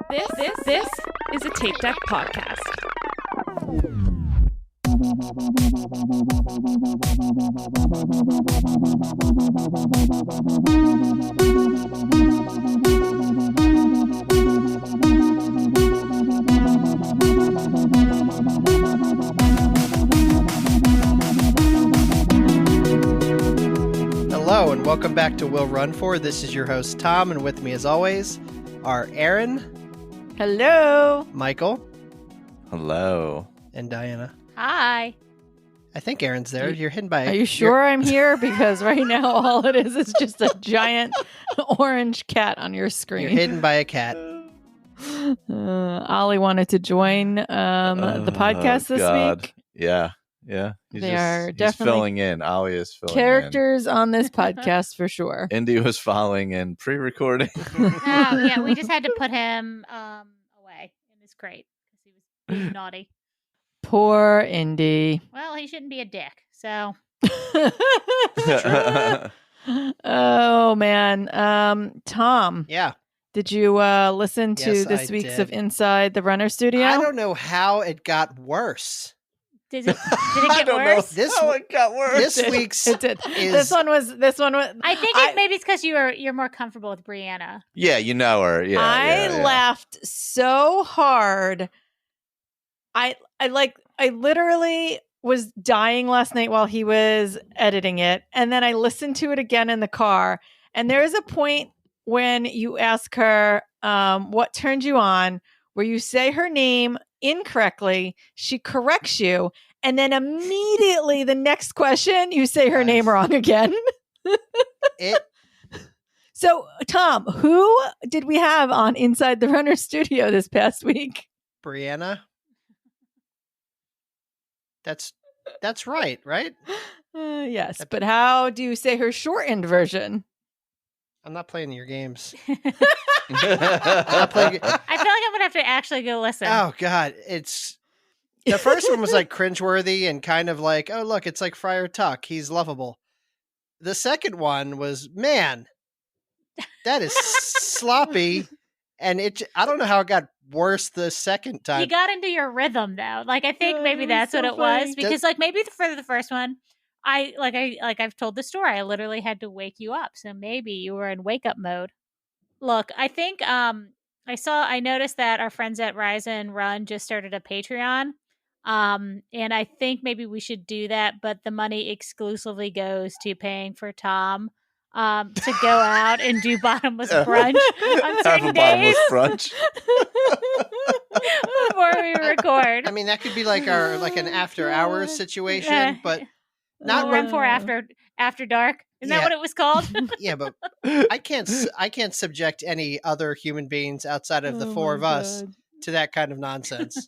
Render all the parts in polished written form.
This is a Tape Deck podcast. Hello and welcome back to Will Run For. This is your host Tom, and with me as always are Aaron. Hello. Michael. Hello. And Diana. Hi. I think Aaron's there. You're hidden by... Are you sure I'm here? Because right now all it is just a giant orange cat on your screen. You're hidden by a cat. Ollie wanted to join the podcast this week. Yeah. He's definitely filling in. Ollie is filling characters on this podcast for sure. Indy was following in pre-recording. Oh, yeah, we just had to put him away in his crate because he was being naughty. Poor Indy. Well, he shouldn't be a dick, so. Oh, man. Tom. Yeah. Did you listen to this week's of Inside the Runner Studio? I don't know how it got worse. Did it get worse? It got worse. This week's it did. This one was. I think maybe it's because you're more comfortable with Brianna. Yeah, you know her. Yeah, I laughed so hard. I literally was dying last night while he was editing it, and then I listened to it again in the car. And there is a point when you ask her what turned you on, where you say her name incorrectly, she corrects you, and then immediately the next question you say her name wrong again. So, Tom, who did we have on Inside the Runner Studio this past week? Brianna. That's right? Yes, but how do you say her shortened version? I'm not playing your games. I feel like I'm gonna have to actually go listen. Oh God, the first one was like cringeworthy and kind of like, oh look, it's like Friar Tuck. He's lovable. The second one was, man, that is sloppy, and I don't know how it got worse the second time. You got into your rhythm though. Like I think maybe that's so what it funny. was, because like maybe for the first one, I've told the story. I literally had to wake you up, so maybe you were in wake up mode. Look, I think I noticed that our friends at Rise and Run just started a Patreon. And I think maybe we should do that, but the money exclusively goes to paying for Tom to go out and do bottomless brunch on certain days. Bottomless brunch before we record. I mean, that could be like an after hours situation, but not Run for after dark. Isn't that what it was called? Yeah, but I can't subject any other human beings outside of the four of us to that kind of nonsense.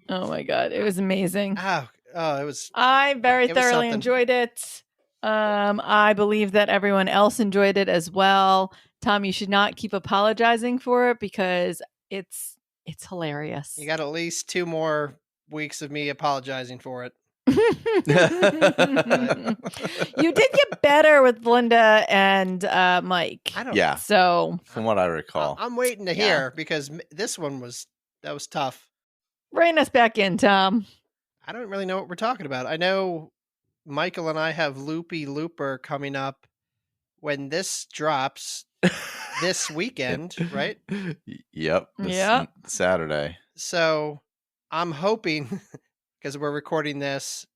Oh my God, it was amazing. Oh, it was. I thoroughly enjoyed it. I believe that everyone else enjoyed it as well. Tom, you should not keep apologizing for it because it's hilarious. You got at least 2 more weeks of me apologizing for it. You did get better with Linda and Mike. I don't. Yeah. So from what I recall, I'm waiting to hear because this one was tough. Rein us back in, Tom. I don't really know what we're talking about. I know Michael and I have Loopy Looper coming up when this drops this weekend, right? Yep. Saturday. So I'm hoping, because we're recording this,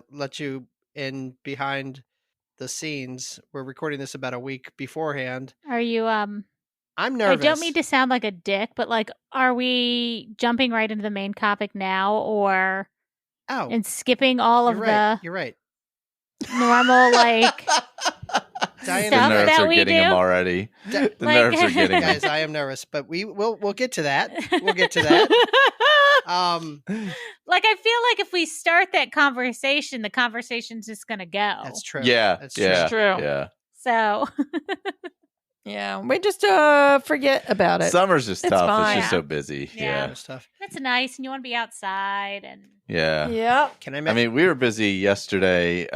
let you in behind the scenes. We're recording this about a week beforehand. Are you I'm nervous. I don't mean to sound like a dick, but like, are we jumping right into the main topic now, or and skipping all of You're right. Normal like Diana, stuff the nerves that are we getting do? him already. The nerves are getting him. Guys, I am nervous, but we'll get to that. We'll get to that. Like, I feel like if we start that conversation, the conversation's just gonna go. That's true. Yeah, that's true. Yeah. So yeah, we just forget about it. Summer's just tough. Fine. It's just so busy. Yeah. It's tough. that's nice, and you want to be outside, and Yeah. Yep. Can I mean, we were busy yesterday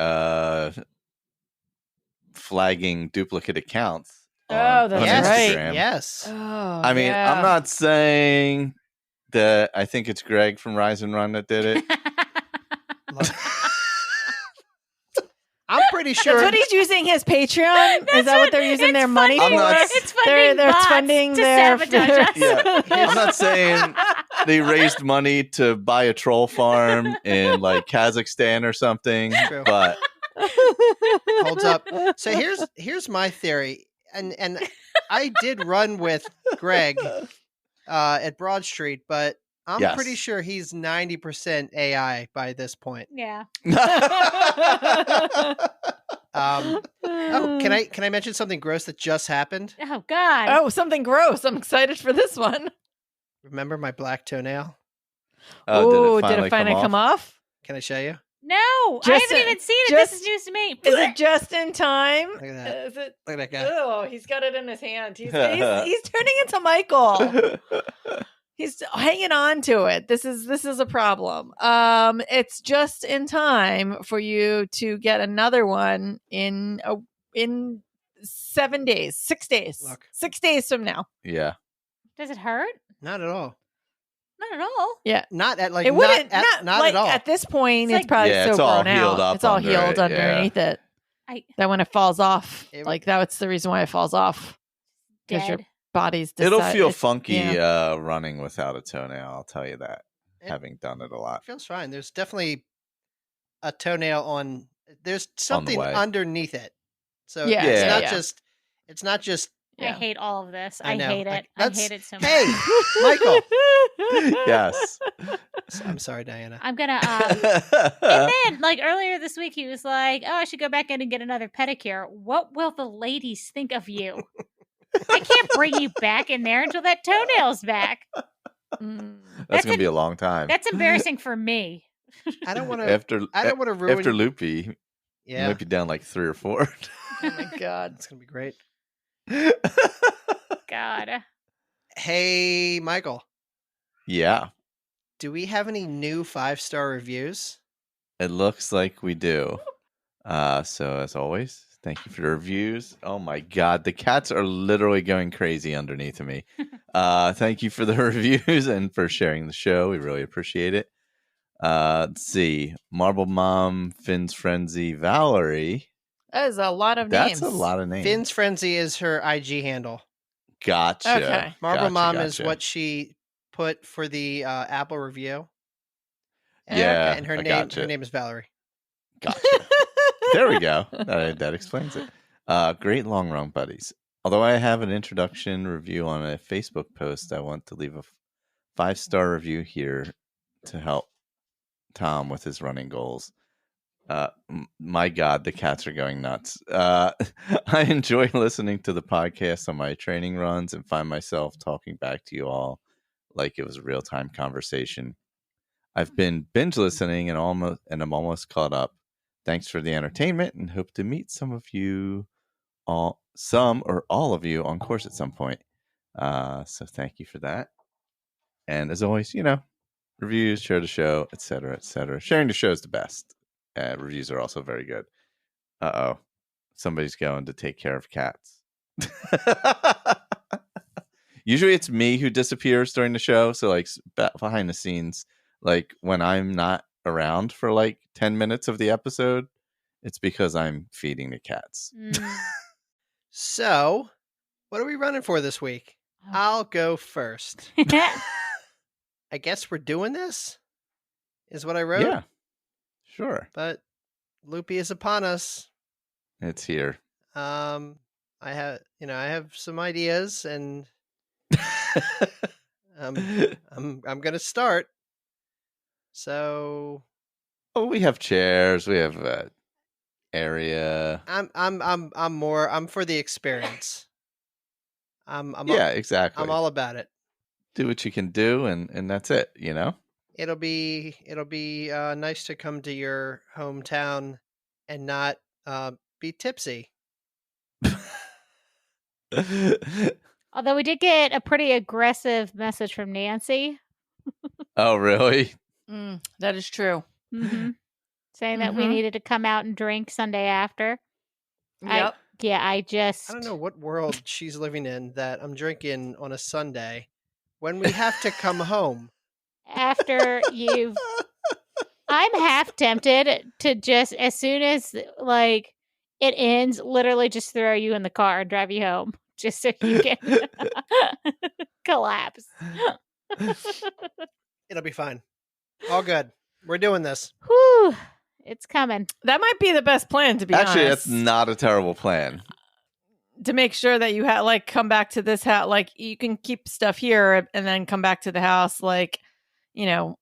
flagging duplicate accounts that's on right. Instagram. Yes. Oh, I mean, I'm not saying that I think it's Greg from Rise and Run that did it. Look. I'm pretty sure. That's what he's using his Patreon. Is that what they're using their money for? It's funding they're bots funding to their sabotage us. Yeah. I'm not saying they raised money to buy a troll farm in like Kazakhstan or something, True. but holds up. So here's my theory, and I did run with Greg at Broad Street, but I'm pretty sure he's 90% AI by this point. Yeah. Can I mention something gross that just happened? Oh God. Oh, something gross. I'm excited for this one. Remember my black toenail? Oh, did it finally come off? Can I show you? No, I haven't even seen it. This is news to me. Is it just in time? Look at that. Is it? Look at that guy. Oh, he's got it in his hand. He's turning into Michael. He's hanging on to it. This is a problem. It's just in time for you to get another one in 7 days, 6 days. Look. 6 days from now. Yeah. Does it hurt? Not at all. Not at all. Yeah. Not at like It wouldn't not like, at all. At this point, It's it's probably Yeah, so it's all grown healed out. up It's all under healed it, underneath it. That when it falls off, It- like that's the reason why it falls off. Because your Dead. body's It'll decide- feel it's- funky yeah. running without a toenail, I'll tell you that. It- Having done it a lot. feels fine. There's definitely a toenail on. There's something way. underneath it. So Yeah, it's yeah, not yeah. just. It's not just. I Yeah. hate all of this. I I know. hate it. I That's- hate it so much. Hey, Michael. Yes. I'm sorry, Diana. I'm gonna and then like earlier this week he was like, "Oh, I should go back in and get another pedicure." What will the ladies think of you? I can't bring you back in there until that toenail's back. That's going to be a long time. That's embarrassing for me. I don't want to. After I don't want to ruin. after Loopy, you Yeah, might be down like 3 or 4. Oh my god. it's gonna be great. God. Hey, Michael. Yeah, Do we have any new 5-star reviews? it looks like we do. So as always, thank you for the reviews. Oh my god, the cats are literally going crazy underneath of me. Thank you for the reviews and for sharing the show. We really appreciate it. Let's see. Marble Mom, Finn's Frenzy, Valerie. That is a lot of names. That's a lot of names. Finn's Frenzy is her IG handle. Gotcha. Okay. Marble Mom is gotcha. what she put for the Apple review. Yeah, and her I name gotcha. her name is Valerie. Gotcha. There we go. That explains it. Great long run buddies. Although I have an introduction review on a Facebook post, I want to leave a 5-star review here to help Tom with his running goals. My God, the cats are going nuts. I enjoy listening to the podcast on my training runs and find myself talking back to you all like it was a real-time conversation. I've been binge listening and I'm almost caught up. Thanks for the entertainment and hope to meet some of you, some or all of you on course at some point. So thank you for that. And as always, reviews, share the show, etc., etc. Sharing the show is the best. Reviews are also very good. Uh-oh. Somebody's going to take care of cats. Usually it's me who disappears during the show. So like behind the scenes, like when I'm not around for like 10 minutes of the episode, it's because I'm feeding the cats. So, what are we running for this week? Oh. I'll go first. I guess we're doing this, is what I wrote. Yeah, sure. But Loopy is upon us. It's here. I have some ideas, and I'm gonna start. So, we have chairs. We have area. I'm for the experience. Exactly. I'm all about it. Do what you can do, and that's it. It'll be nice to come to your hometown and not be tipsy. Although we did get a pretty aggressive message from Nancy. Oh, really? That is true. Saying that we needed to come out and drink Sunday after. Yep. Yeah, I don't know what world she's living in that I'm drinking on a Sunday when we have to come home. After you've I'm half tempted to just, as soon as like it ends, literally just throw you in the car and drive you home, just so you can collapse. It'll be fine. All good. We're doing this. Whew, it's coming. That might be the best plan, to be Actually, honest. that's not a terrible plan. To make sure that you like come back to this house, like you can keep stuff here and then come back to the house, like, you know,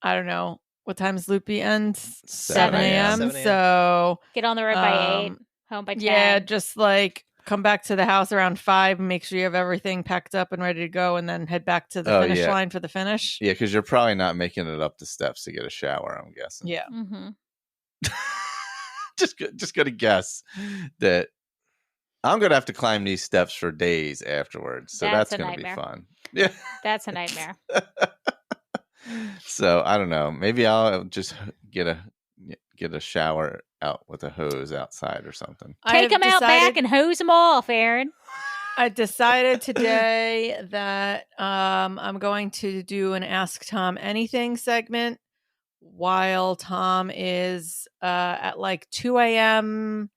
I don't know what time's Loopy ends. 7 a.m. 7 a.m. So Get on the road by 8, home by 10. yeah, just like come back to the house around 5 and make sure you have everything packed up and ready to go, and then head back to the finish line for the finish. Yeah, because you're probably not making it up the steps to get a shower, I'm guessing. Yeah. Mm-hmm. just gonna guess that I'm gonna have to climb these steps for days afterwards, so That's that's a gonna nightmare. be fun. Yeah. That's a nightmare. So I don't know. Maybe I'll just get a shower out with a hose outside or something. Take them out back and hose them off, Aaron. I decided today that I'm going to do an Ask Tom Anything segment while Tom is at like 2 a.m.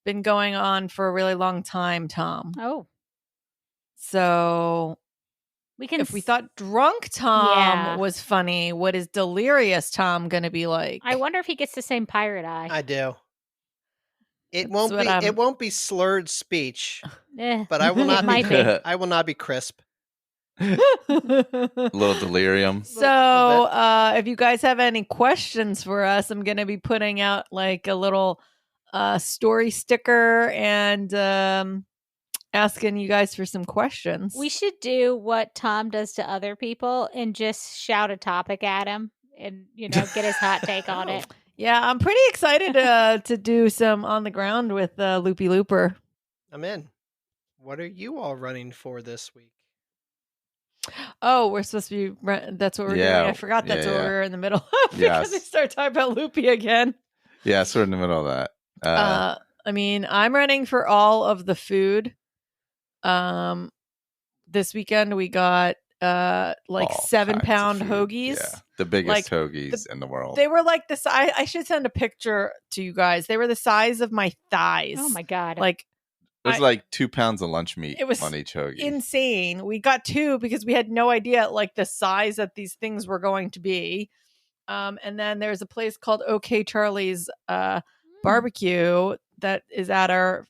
Been going on for a really long time, Tom. Oh. So if we thought drunk Tom was funny, what is delirious Tom going to be like? I wonder if he gets the same pirate eye. I do. It won't be slurred speech, but I will not be. I will not be crisp. A little delirium. So if you guys have any questions for us, I'm going to be putting out like a little story sticker and asking you guys for some questions. We should do what Tom does to other people and just shout a topic at him and, get his hot take on it. Yeah, I'm pretty excited to do some on the ground with Loopy Looper. I'm in. What are you all running for this week? Oh, we're supposed to be. That's what we're doing. I forgot that's what we're in the middle of because we start talking about Loopy again. Yeah, so we're in the middle of that. I mean, I'm running for all of the food. This weekend we got 7-pound hoagies. Yeah, the biggest hoagies in the world. They were like the size. I should send a picture to you guys. They were the size of my thighs. Oh my god! Like it was like 2 pounds of lunch meat. It was on each hoagie. Insane. We got 2 because we had no idea like the size that these things were going to be. And then there's a place called OK Charlie's barbecue that is at our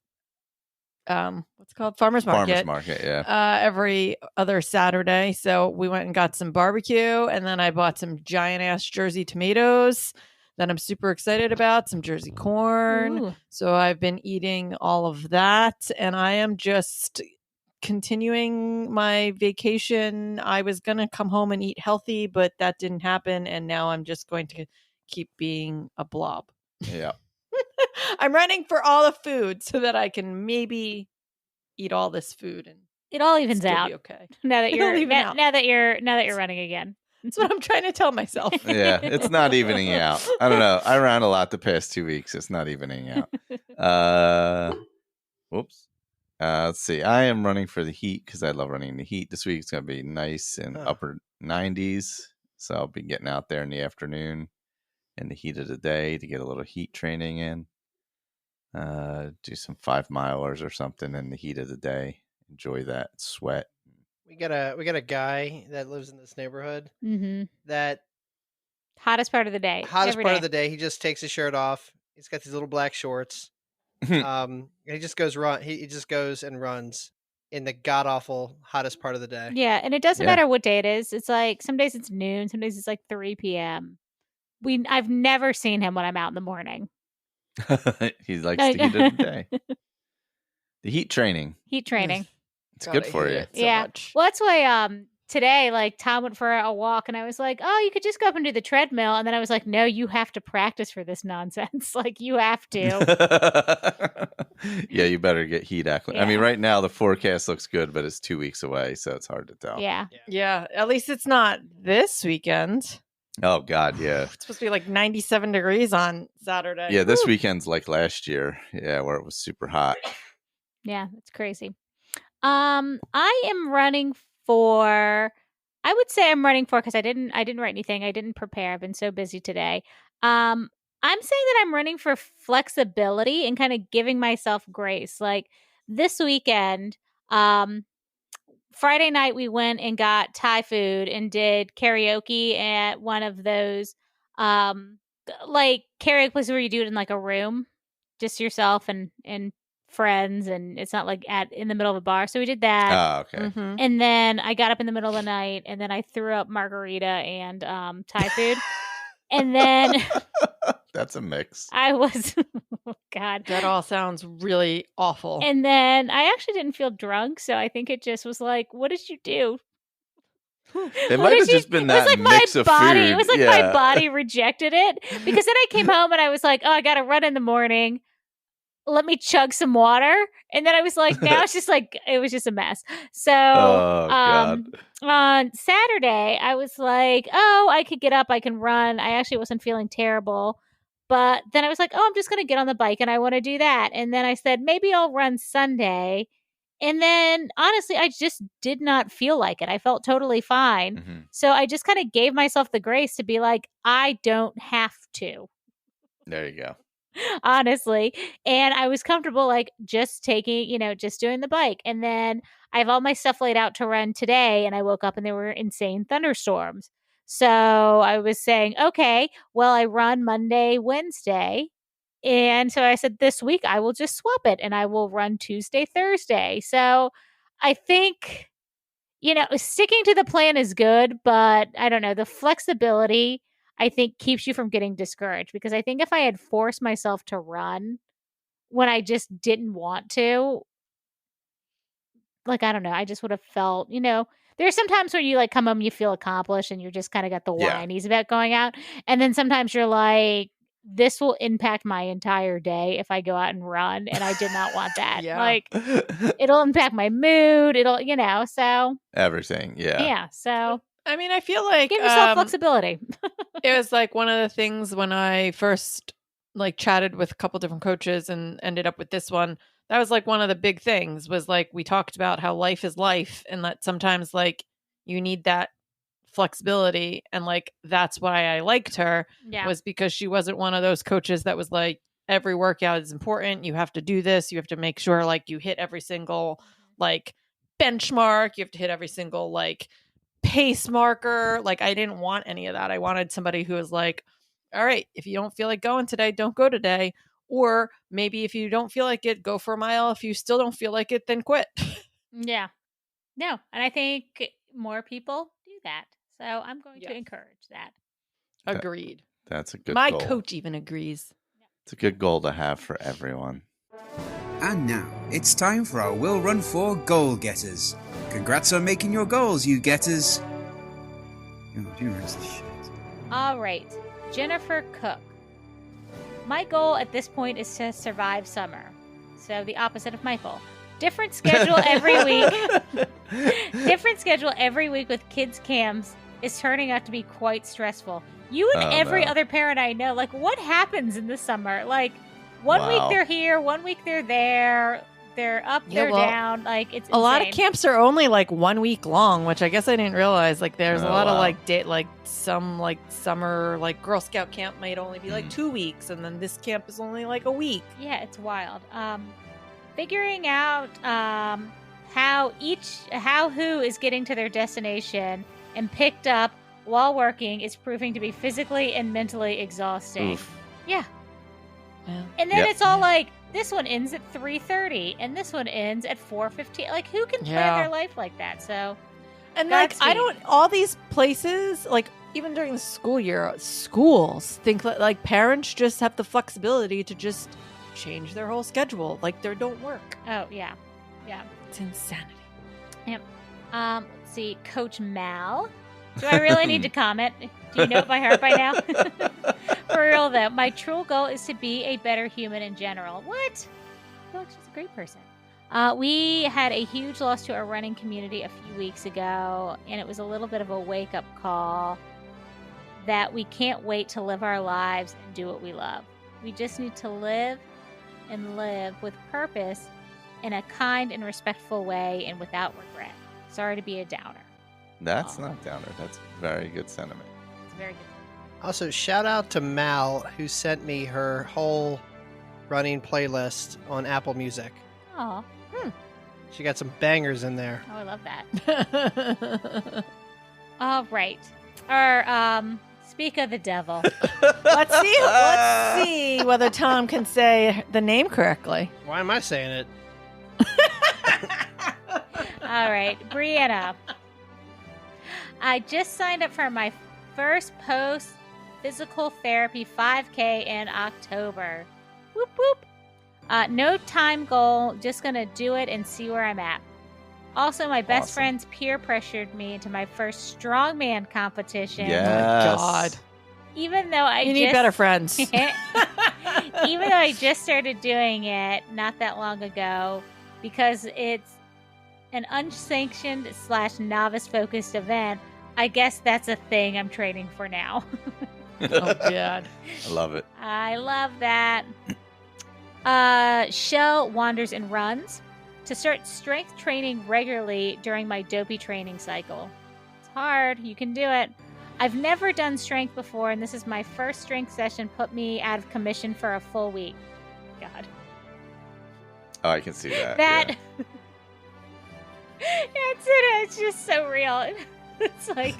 what's it called? Farmers Market. Yeah. Every other Saturday. So we went and got some barbecue, and then I bought some giant ass Jersey tomatoes that I'm super excited about, some Jersey corn. Ooh. So I've been eating all of that, and I am just continuing my vacation. I was going to come home and eat healthy, but that didn't happen, and now I'm just going to keep being a blob. Yeah. I'm running for all the food so that I can maybe eat all this food and it all evens still out. be okay. Now that you're now that you're running again. That's what I'm trying to tell myself. Yeah, it's not evening out. I don't know. I ran a lot the past 2 weeks. It's not evening out. Whoops. Let's see. I am running for the heat because I love running in the heat. This week it's going to be nice and upper 90s. So I'll be getting out there in the afternoon in the heat of the day to get a little heat training in. Do some 5-milers or something in the heat of the day. Enjoy that sweat. We got a guy that lives in this neighborhood that hottest part of the day. Of the day. He just takes his shirt off. He's got these little black shorts. He just goes He just goes and runs in the god awful hottest part of the day. Yeah, and it doesn't matter what day it is. It's like some days it's noon, some days it's like 3 p.m. I've never seen him when I'm out in the morning. He likes the heat of the day. The heat training. Heat training. It's good for you. So much. Well, that's why today, like, Tom went for a walk, and I was like, oh, you could just go up and do the treadmill. And then I was like, no, you have to practice for this nonsense. Like, you have to. Yeah, you better get heat acclimated. I mean, right now the forecast looks good, but it's 2 weeks away, so it's hard to tell. Yeah. At least it's not this weekend. Oh, God, yeah. It's supposed to be like 97 degrees on Saturday. Yeah, this weekend's like last year. Yeah, where it was super hot. Yeah, it's crazy. I am running for. I would say I'm running for because I didn't write anything. I didn't prepare. I've been so busy today. I'm saying that I'm running for flexibility and kind of giving myself grace. Like this weekend, um, Friday night we went and got Thai food and did karaoke at one of those like karaoke places where you do it in like a room, just yourself and friends, and it's not like in the middle of a bar. So we did that. Oh, okay. Mhm. And then I got up in the middle of the night and then I threw up margarita and Thai food. And then That's a mix. I was oh God. That all sounds really awful. And then I actually didn't feel drunk, so I think it just was like, what did you do? It What might did have you- just been it was that like mix my of body. food. It was like my body rejected it because then I came home and I was like, oh, I got to run in the morning. Let me chug some water. And then I was like, now it's just like, it was just a mess. So Oh, God. on Saturday, I was like, oh, I could get up, I can run. I actually wasn't feeling terrible. But then I was like, oh, I'm just going to get on the bike and I want to do that. And then I said, maybe I'll run Sunday. And then honestly, I just did not feel like it. I felt totally fine. Mhm. So I just kind of gave myself the grace to be like, I don't have to. There you go. Honestly. And I was comfortable, like just taking, just doing the bike. And then I have all my stuff laid out to run today. And I woke up and there were insane thunderstorms. So I was saying, okay, well, I run Monday, Wednesday. And so I said, this week I will just swap it and I will run Tuesday, Thursday. So I think, sticking to the plan is good, but I don't know. The flexibility, I think, keeps you from getting discouraged because I think if I had forced myself to run when I just didn't want to, like, I don't know, I just would have felt, there's sometimes where you like come home, you feel accomplished and you're just kind of got the Yeah. whinies about going out. And then sometimes you're like, this will impact my entire day if I go out and run. And I did not want that. Yeah. Like, it'll impact my mood. It'll, so Everything. Yeah. yeah. So I mean, I feel like give yourself flexibility. it was like one of the things when I first like chatted with a couple different coaches and ended up with this one. That was like one of the big things was like we talked about how life is life and that sometimes like you need that flexibility, and like that's why I liked her Yeah. was because she wasn't one of those coaches that was like every workout is important, you have to do this, you have to make sure like you hit every single like benchmark, you have to hit every single like pace marker. Like I didn't want any of that. I wanted somebody who was like, all right, if you don't feel like going today, don't go today. Or maybe if you don't feel like it, go for a mile. If you still don't feel like it, then quit. Yeah. No. And I think more people do that. So I'm going to Yes. encourage that. Agreed. That's a good My goal. coach even agrees. It's a good goal to have for everyone. And now, it's time for our Will Run 4 Goal Getters. Congrats on making your goals, you getters. Oh, do you realize this shit? All right. Jennifer Cook. My goal at this point is to survive summer. So the opposite of Michael. Different schedule every week. Different schedule every week with kids' camps is turning out to be quite stressful. You and every other parent I know, like, what happens in the summer? Like, one week they're here, 1 week they're there. They're up, they're down. Like, it's insane. A lot of camps are only like 1 week long, which I guess I didn't realize. Like, there's a lot of like some like summer like Girl Scout camp might only be like 2 weeks, and then this camp is only like a week. Yeah, it's wild. Figuring out how who is getting to their destination and picked up while working is proving to be physically and mentally exhausting. Oof. Yeah. Yeah. And then it's all like, this one ends at 3:30 and this one ends at 4:15. Like, who can plan their life like that? So, and like, I don't, all these places, like, even during the school year, schools think that like parents just have the flexibility to just change their whole schedule. Like, they don't work. Oh, yeah. Yeah. It's insanity. Yep. Let's see. Coach Mal. Do I really need to comment? Do you know it by heart by now? For real, though, my true goal is to be a better human in general. What? I feel like she's a great person. We had a huge loss to our running community a few weeks ago, and it was a little bit of a wake-up call that we can't wait to live our lives and do what we love. We just need to live and live with purpose in a kind and respectful way and without regret. Sorry to be a downer. That's not downer. That's very good sentiment. It's very good. Also, shout out to Mal, who sent me her whole running playlist on Apple Music. Oh, She got some bangers in there. I love that. All right. Our speak of the devil. Let's see whether Tom can say the name correctly. Why am I saying it? All right, Brianna. I just signed up for my first post physical therapy 5K in October. Whoop whoop. No time goal, just gonna do it and see where I'm at. Also, my best Awesome. friends peer pressured me into my first strongman competition. Yes. God. Even though I You need better friends. Even though I just started doing it not that long ago, because it's an unsanctioned / novice focused event, I guess that's a thing I'm training for now. Oh, God. I love it. I love that. Shell wanders and runs to start strength training regularly during my dopey training cycle. It's hard. You can do it. I've never done strength before, and this is my first strength session. Put me out of commission for a full week. God. Oh, I can see that. That. yeah. That's it. It's just so real. It's like.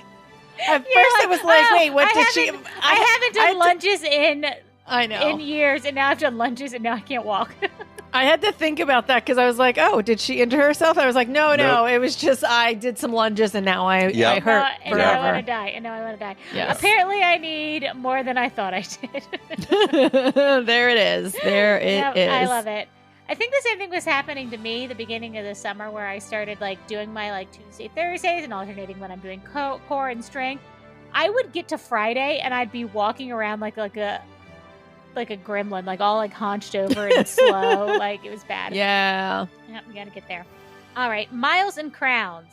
At first, you're it was like, "Oh, wait, what I did she? haven't- I haven't done had to- lunges in I know. years, and now I've done lunges, and now I can't walk. I had to think about that because I was like, oh, did she injure herself? I was like, no, Nope. it was just I did some lunges and now I Yep. hurt and now I want to forever. die. And now I want to die. Yes. Apparently, I need more than I thought I did. There it is. There it is. I love it. I think the same thing was happening to me the beginning of the summer, where I started like doing my like Tuesday, Thursdays, and alternating when I'm doing core and strength. I would get to Friday and I'd be walking around like a gremlin, like all like hunched over and slow. Like it was bad. Yeah. Yep, we gotta get there. All right, Miles and Crowns.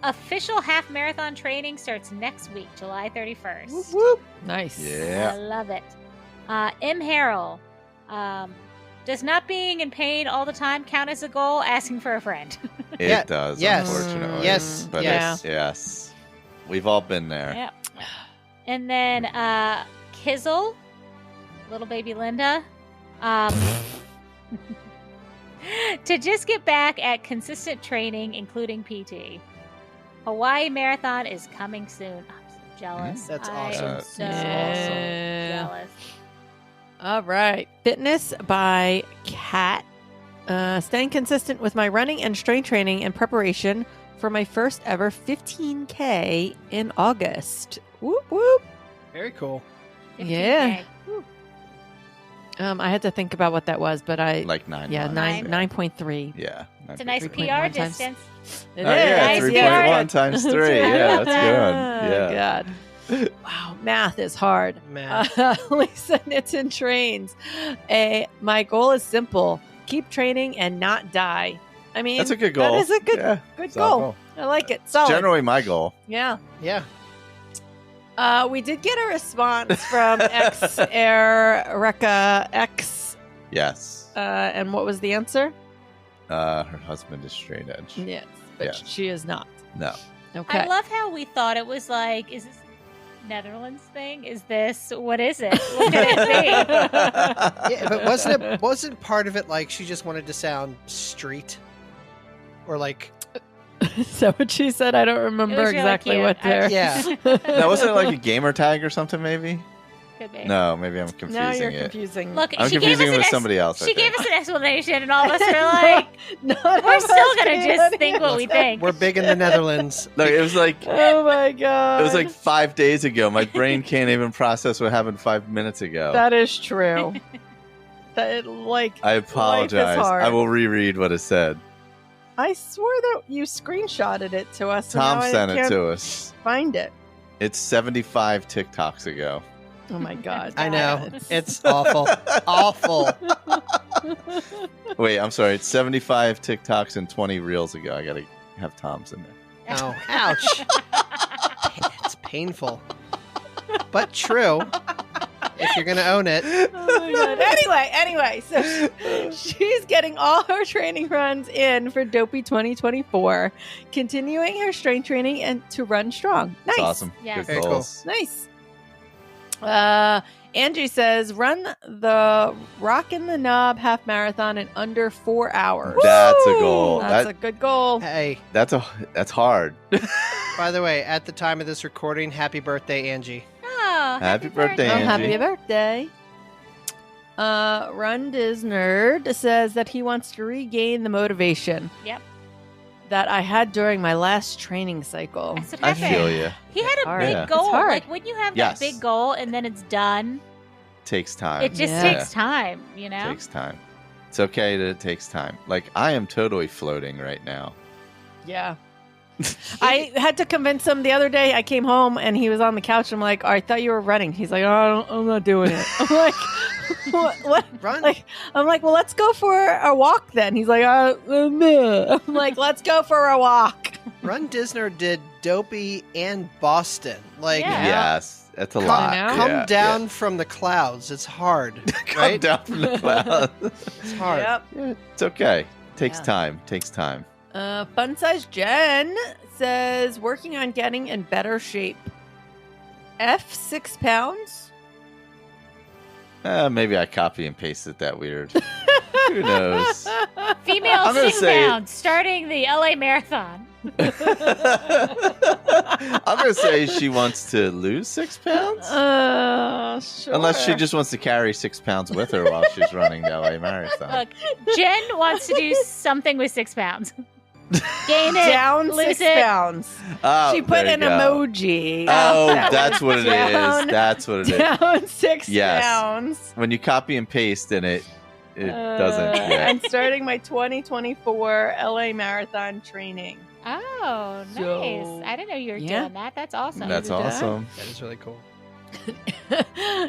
Official half marathon training starts next week, July 31st. Whoop, whoop. Nice. Yeah. I love it. M. Harrell. Does not being in pain all the time count as a goal? Asking for a friend. It Yeah, does, yes. unfortunately. Yes, But yes. yes. We've all been there. Yep. And then Kizzle, little baby Linda. To just get back at consistent training, including PT. Hawaii Marathon is coming soon. I'm so jealous. That's I awesome. am so Yeah. jealous. All right. Fitness by Kat. Staying consistent with my running and strength training in preparation for my first ever 15K in August. Whoop, whoop. Very cool. 15K. Yeah. Whew. I had to think about what that was, but I, Like 9 yeah, months. 9.3. Yeah. It's a nice 3.1 PR times. distance. It Oh, yeah, Nice 3.1 times 3. Yeah, that's good. Oh, Yeah. God. Wow, math is hard. Math. Lisa knits and trains. My goal is simple: keep training and not die. I mean, That's a good goal. That is a good, Yeah, good solid goal. goal. I like it. Solid. Generally my goal. Yeah. Yeah. We did get a response from X Air Rekka X. Yes. And what was the answer? Her husband is straight edge. Yes, but Yes. she is not. No. Okay. I love how we thought it was like, is this a Netherlands thing? Is this, what is it? What could it be? Yeah, but wasn't part of it like she just wanted to sound street? Or like Is that what she said? I don't remember It was really exactly cute. what they're. Yeah. Now, wasn't it like a gamer tag or something, maybe? Could be. No, maybe I'm confusing Now you're it. confusing. Look, I'm she gave confusing us it an with somebody else. I She gave think. us an explanation, and all of us were like, None we're of still us gonna can just think what we answer. think. We're big in the Netherlands. Look, it was like Oh my god! it was like 5 days ago. My brain can't even process what happened 5 minutes ago. that is true. That like I apologize. hard. I will reread what it said. I swore that you screenshotted it to us. and Tom now I sent it can't to us. Find it. It's 75 TikToks ago. Oh my god! I know. It's- It's awful. Awful. Wait, I'm sorry. It's 75 TikToks and 20 reels ago. I gotta have Tom's in there. Oh, ouch. It's painful. But true. if you're gonna own it. Oh my god. Anyway, so she's getting all her training runs in for Dopey 2024, continuing her strength training and to run strong. Nice. That's awesome. Yes. Good Very cool. goals. Nice. Angie says, run the Rock in the Knob half marathon in under 4 hours. That's a goal. That's a good goal. Hey, That's hard. by the way, at the time of this recording, happy birthday, Angie. Oh, Happy birthday, Oh, Angie. happy birthday. Run Diz Nerd says that he wants to regain the motivation Yep. that I had during my last training cycle. That's what I happened. feel you. He had a hard. big Yeah. It's goal. hard. Like when you have Yes. that big goal and then it's done, Takes time. it just Yeah. takes time, you know? Takes time. It's okay that it takes time. Like I am totally floating right now. Yeah. I had to convince him the other day. I came home and he was on the couch. I'm like, oh, I thought you were running. He's like, oh, I'm not doing it. I'm like, what? Run. Like, I'm like, well, let's go for a walk then. He's like, meh. I'm like, let's go for a walk. Run Disner did Dopey and Boston. Like, Yeah. Yes, that's a come, lot. know. come Yeah, down from the clouds. It's hard, yeah. Come right? down from the clouds. It's hard. Yep. Yeah, it's okay. Takes Yeah. time. Takes time. Fun Size Jen says, working on getting in better shape. F 6 pounds? Maybe I copy and pasted that weird. Who knows? Female I'm gonna sing say- down starting the LA Marathon. I'm gonna say she wants to lose 6 pounds, Sure. unless she just wants to carry 6 pounds with her while she's running the LA Marathon. Look, Jen wants to do something with 6 pounds. Gain it, down lose 6 it. pounds. Oh, She put there you an go. emoji. Oh, That that's was what it down- is. That's what it is. Down 6 Yes. pounds. When you copy and paste and it doesn't. Yeah. I'm starting my 2024 LA Marathon training. Oh, nice. So, I didn't know you were yeah. doing that. That's awesome. That's did that? awesome. That is really cool.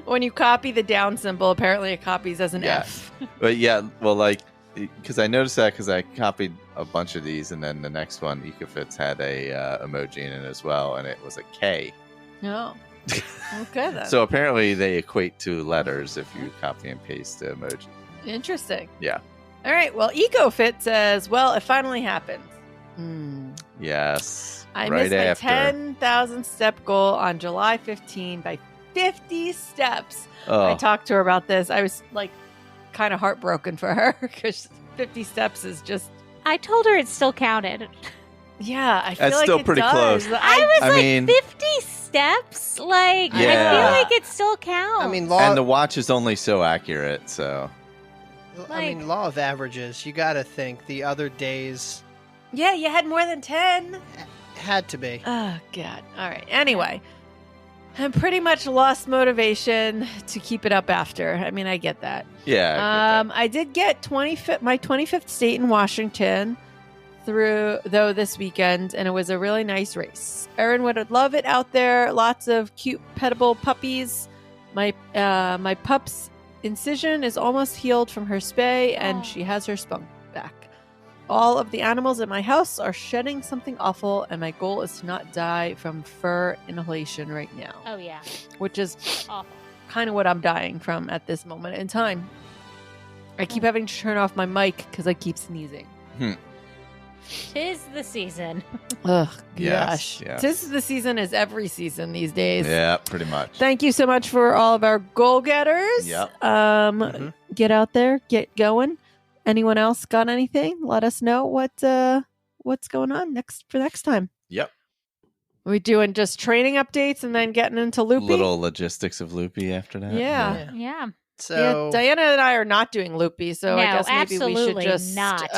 When you copy the down symbol, apparently it copies as an Yeah. F. But yeah, well, like, because I noticed that because I copied a bunch of these, and then the next one, Ecofits had a emoji in it as well, and it was a K. No. Okay then. So apparently they equate to letters if you copy and paste the emoji. Interesting. Yeah. All right. Well, EcoFit says, well, it finally happened. Yes. I right missed my after. 10,000 step goal on July 15 by 50 steps. I Oh, talked to her about this. I was like kind of heartbroken for her because 50 steps is just, I told her it still counted. yeah, I feel That's like still it pretty does. close. I was I like, mean- 50 steps? Like, I Yeah. feel like it still counts. I mean, law. and the watch is only so accurate, so. Law of averages. You got to think the other days Yeah, you had more than 10. had to be. Oh, God. All right. Anyway, I pretty much lost motivation to keep it up after. I mean, I get that. Yeah. I did get my 25th state in Washington though this weekend, and it was a really nice race. Erin would love it out there. Lots of cute, petable puppies. My pup's incision is almost healed from her spay, and Aw. she has her spunk back. All of the animals in my house are shedding something awful, and my goal is to not die from fur inhalation right now, oh, yeah. which is Awful. kind of what I'm dying from at this moment in time. I keep having to turn off my mic because I keep sneezing. 'Tis the season. Ugh, Yes, gosh. yes. This is the season is every season these days. Yeah, pretty much. Thank you so much for all of our goal getters. Yep. Mhm. Get out there, get going. Anyone else got anything? Let us know what's going on next time. Yep. Are we doing just training updates and then getting into Loopy? Little logistics of Loopy after that. Yeah. Yeah. So Yeah, Diana and I are not doing Loopy, so I No, guess maybe we should absolutely just not.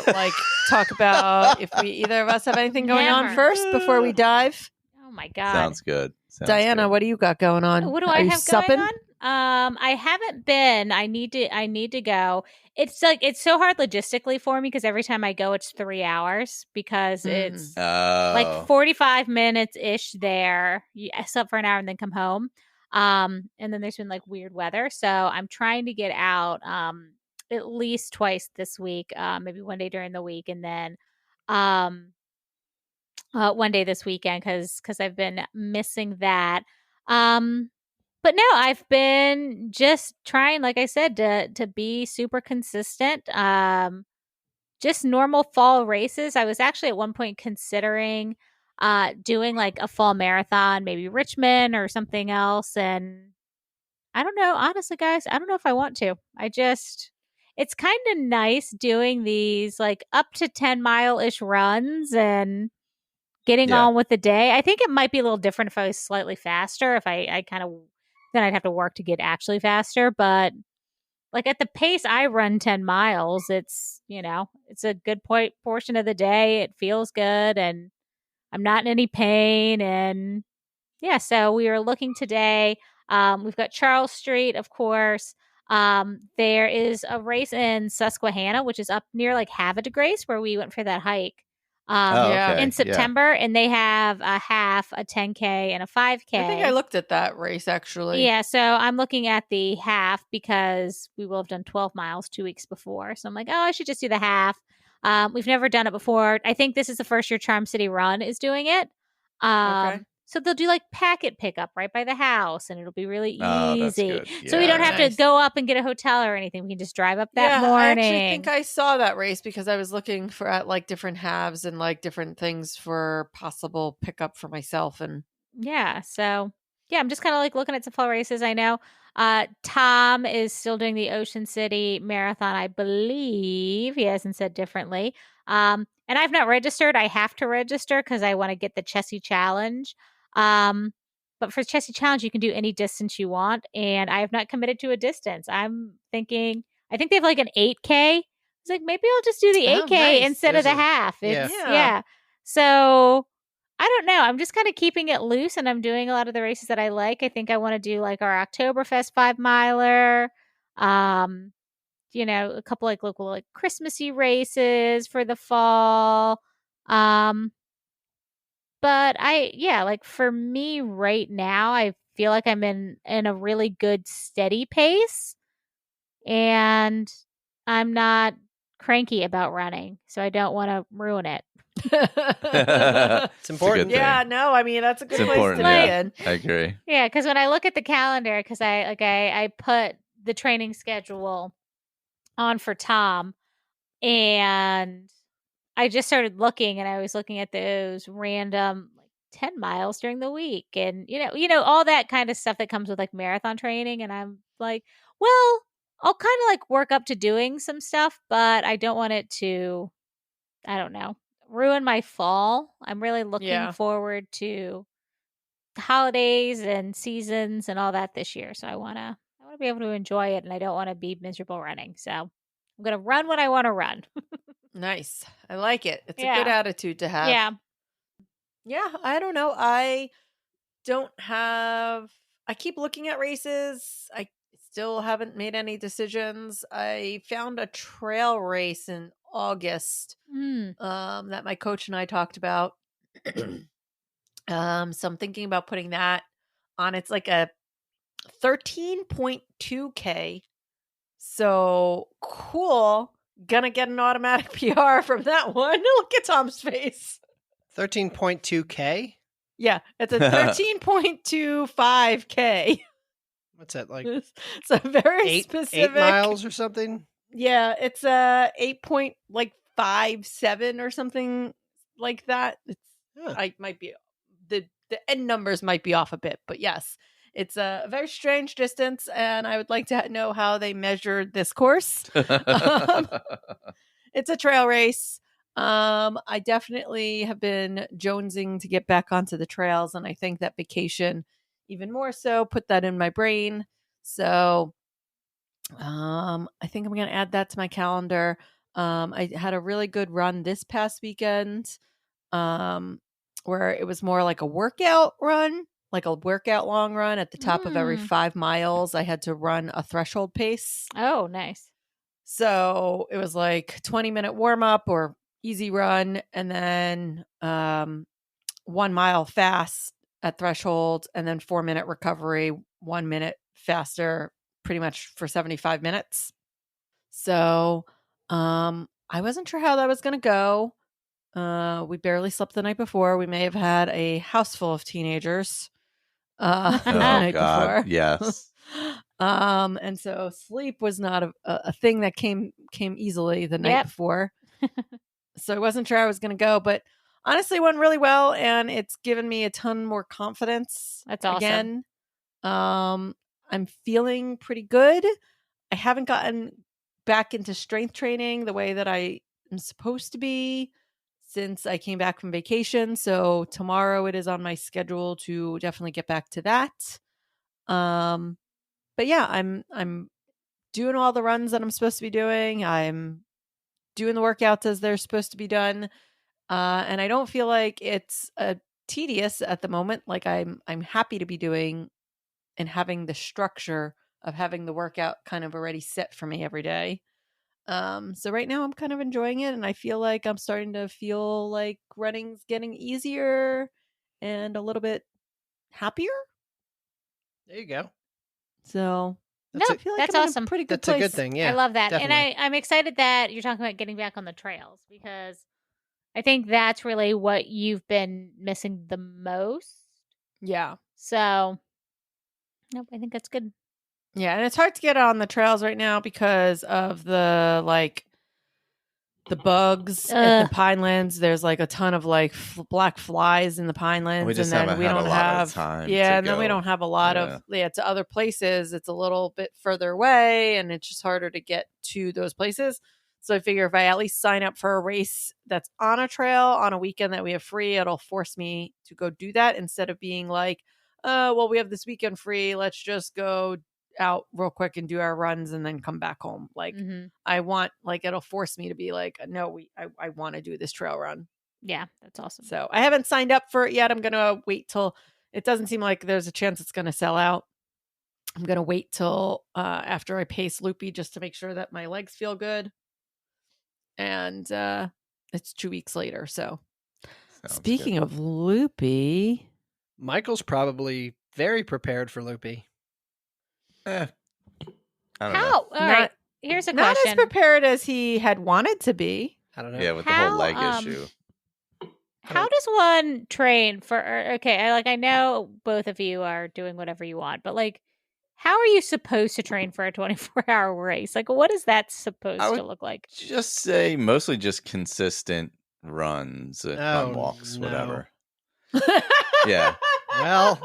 like talk about if we either of us have anything going on Never. first before we dive. Oh, my God. Sounds good. Sounds Diana, good. what do you got going on? What do Are I you have supping? going on? I haven't been. I need to go. It's like it's so hard logistically for me because every time I go, it's 3 hours because it's Oh. like 45 minutes ish there. You sub for an hour and then come home. And then there's been like weird weather, so I'm trying to get out at least twice this week, maybe one day during the week, and then one day this weekend because I've been missing that. But no, I've been just trying, like I said, to be super consistent. Just normal fall races. I was actually at one point considering doing like a fall marathon, maybe Richmond or something else. And I don't know, honestly, guys, I don't know if I want to. It's kind of nice doing these like up to 10-mile-ish runs and getting Yeah. on with the day. I think it might be a little different if I was slightly faster, if I kind of, then I'd have to work to get actually faster. But like at the pace I run 10 miles, it's a good portion of the day. It feels good and I'm not in any pain. And yeah, so we are looking today. We've got Charles Street, of course. There is a race in Susquehanna, which is up near like Havre de Grace, where we went for that hike Oh, Yeah. okay. in September, and they have a half, a 10K, and a 5K. I think I looked at that race actually. Yeah, so I'm looking at the half because we will have done 12 miles 2 weeks before. So I'm like, oh, I should just do the half. We've never done it before. I think this is the first year Charm City Run is doing it. Okay. So they'll do like packet pickup right by the house, and it'll be really easy. Oh, that's good. So we Yeah. don't have Nice. to go up and get a hotel or anything. We can just drive up that yeah, morning. I actually think I saw that race because I was looking for at like different halves and like different things for possible pickup for myself. And Yeah. So yeah, I'm just kind of like looking at some fall races. I know Tom is still doing the Ocean City Marathon, I believe. He hasn't said differently. And I've not registered. I have to register because I want to get the Chessie Challenge. But for Chessie Challenge, you can do any distance you want. And I have not committed to a distance. I'm thinking, I think they have like an 8K. It's like, maybe I'll just do the Oh, 8K nice. instead of There's the a- half. yeah. It's, Yeah. yeah. So I don't know. I'm just kind of keeping it loose and I'm doing a lot of the races that I like. I think I want to do like our Oktoberfest 5-miler. A couple like local like Christmassy races for the fall. But like for me right now, I feel like I'm in a really good steady pace and I'm not cranky about running, so I don't want to ruin it. It's important. Yeah, no, I mean that's a good It's place important. to be Yeah, in. I agree. Yeah, because when I look at the calendar, because I put the training schedule on for Tom, and I just started looking, and I was looking at those random like 10 miles during the week, and all that kind of stuff that comes with like marathon training, and I'm like, well, I'll kind of like work up to doing some stuff, but I don't want it to, I don't know, ruin my fall. I'm really looking Yeah. forward to holidays and seasons and all that this year. So I want to be able to enjoy it and I don't want to be miserable running. So I'm going to run what I want to run. Nice. I like it. It's a Yeah. good attitude to have. Yeah. Yeah, I don't know. I keep looking at races. I still haven't made any decisions. I found a trail race in August Mm. that my coach and I talked about. So I'm thinking about putting that on. It's like a 13.2K. So cool. Gonna get an automatic PR from that one. Look at Tom's face. 13.2K? Yeah, it's a 13.25K. What's that, like It's a very 8 specific miles or something? Yeah, it's a 8.57 or something like that. It's Huh. I might be the end numbers might be off a bit, but yes, it's a very strange distance, and I would like to know how they measured this course. It's a trail race. I definitely have been jonesing to get back onto the trails, and I think that vacation, even more so, put that in my brain. So, I think I'm going to add that to my calendar. I had a really good run this past weekend, where it was more like a workout run, like a workout long run. At the top of every 5 miles, I had to run a threshold pace. Oh, nice. So it was like 20-minute warm up or easy run, and then 1 mile fast at threshold, and then 4-minute recovery, 1 minute faster, pretty much for 75 minutes. So I wasn't sure how that was going to go. We barely slept the night before. We may have had a house full of teenagers. the Oh night God, before. yes. And so sleep was not a thing that came easily the night Yep. before. So I wasn't sure I was going to go, but honestly, it went really well, and it's given me a ton more confidence. That's awesome. Again, I'm feeling pretty good. I haven't gotten back into strength training the way that I am supposed to be since I came back from vacation. So tomorrow it is on my schedule to definitely get back to that. But yeah, I'm doing all the runs that I'm supposed to be doing. I'm doing the workouts as they're supposed to be done. And I don't feel like it's tedious at the moment. Like I'm happy to be doing and having the structure of having the workout kind of already set for me every day. So right now I'm kind of enjoying it, and I feel like I'm starting to feel like running's getting easier and a little bit happier. There you go. So That's I feel like that's I'm awesome. in a pretty good That's a place. good thing. Yeah, I love that. definitely. And I'm excited that you're talking about getting back on the trails, because I think that's really what you've been missing the most. Yeah. So, nope, I think that's good. Yeah, and it's hard to get on the trails right now because of the bugs in Ugh. the pinelands. There's like a ton of like black flies in the pinelands, We just and then haven't we had a don't lot of have time to and then we go. don't have a lot Yeah. of to other places. It's a little bit further away, and it's just harder to get to those places. So I figure if I at least sign up for a race that's on a trail on a weekend that we have free, it'll force me to go do that instead of being like, well, we have this weekend free. Let's just go out real quick and do our runs and then come back home. Like Mhm. I want, like, it'll force me to be like, no, I want to do this trail run. Yeah, that's awesome. So I haven't signed up for it yet. I'm going to wait till it doesn't seem like there's a chance it's going to sell out. I'm going to wait till after I pace Loopy just to make sure that my legs feel good. And it's 2 weeks later. So Sounds speaking good. of Loopy, Michael's probably very prepared for Loopy. I don't know. How? All right. Here's a not as question. prepared as he had wanted to be. I don't know. Yeah, with the whole How, leg issue. How does one train for? Okay, I know both of you are doing whatever you want, but like, how are you supposed to train for a 24-hour race? Like, what is that supposed I to would look like? just say mostly just consistent runs, Oh, run walks, no. whatever. Yeah. Well,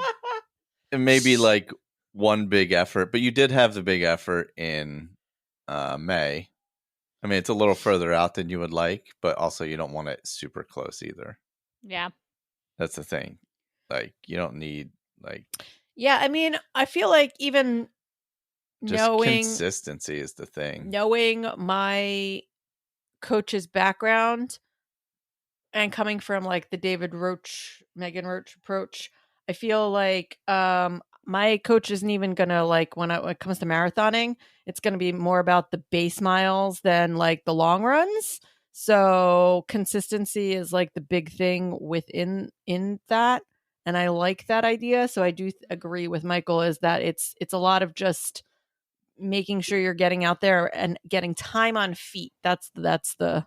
And maybe like one big effort, but you did have the big effort in May. I mean, it's a little further out than you would like, but also you don't want it super close either. Yeah. That's the thing. Like, you don't need like Yeah, I mean, I feel like even just knowing consistency is the thing. my coach's background and coming from like the Megan Roach approach, I feel like my coach isn't even gonna like when it comes to marathoning, it's gonna be more about the base miles than like the long runs. So consistency is like the big thing within in that, and I like that idea. So I do agree with Michael is that it's a lot of just making sure you're getting out there and getting time on feet. That's the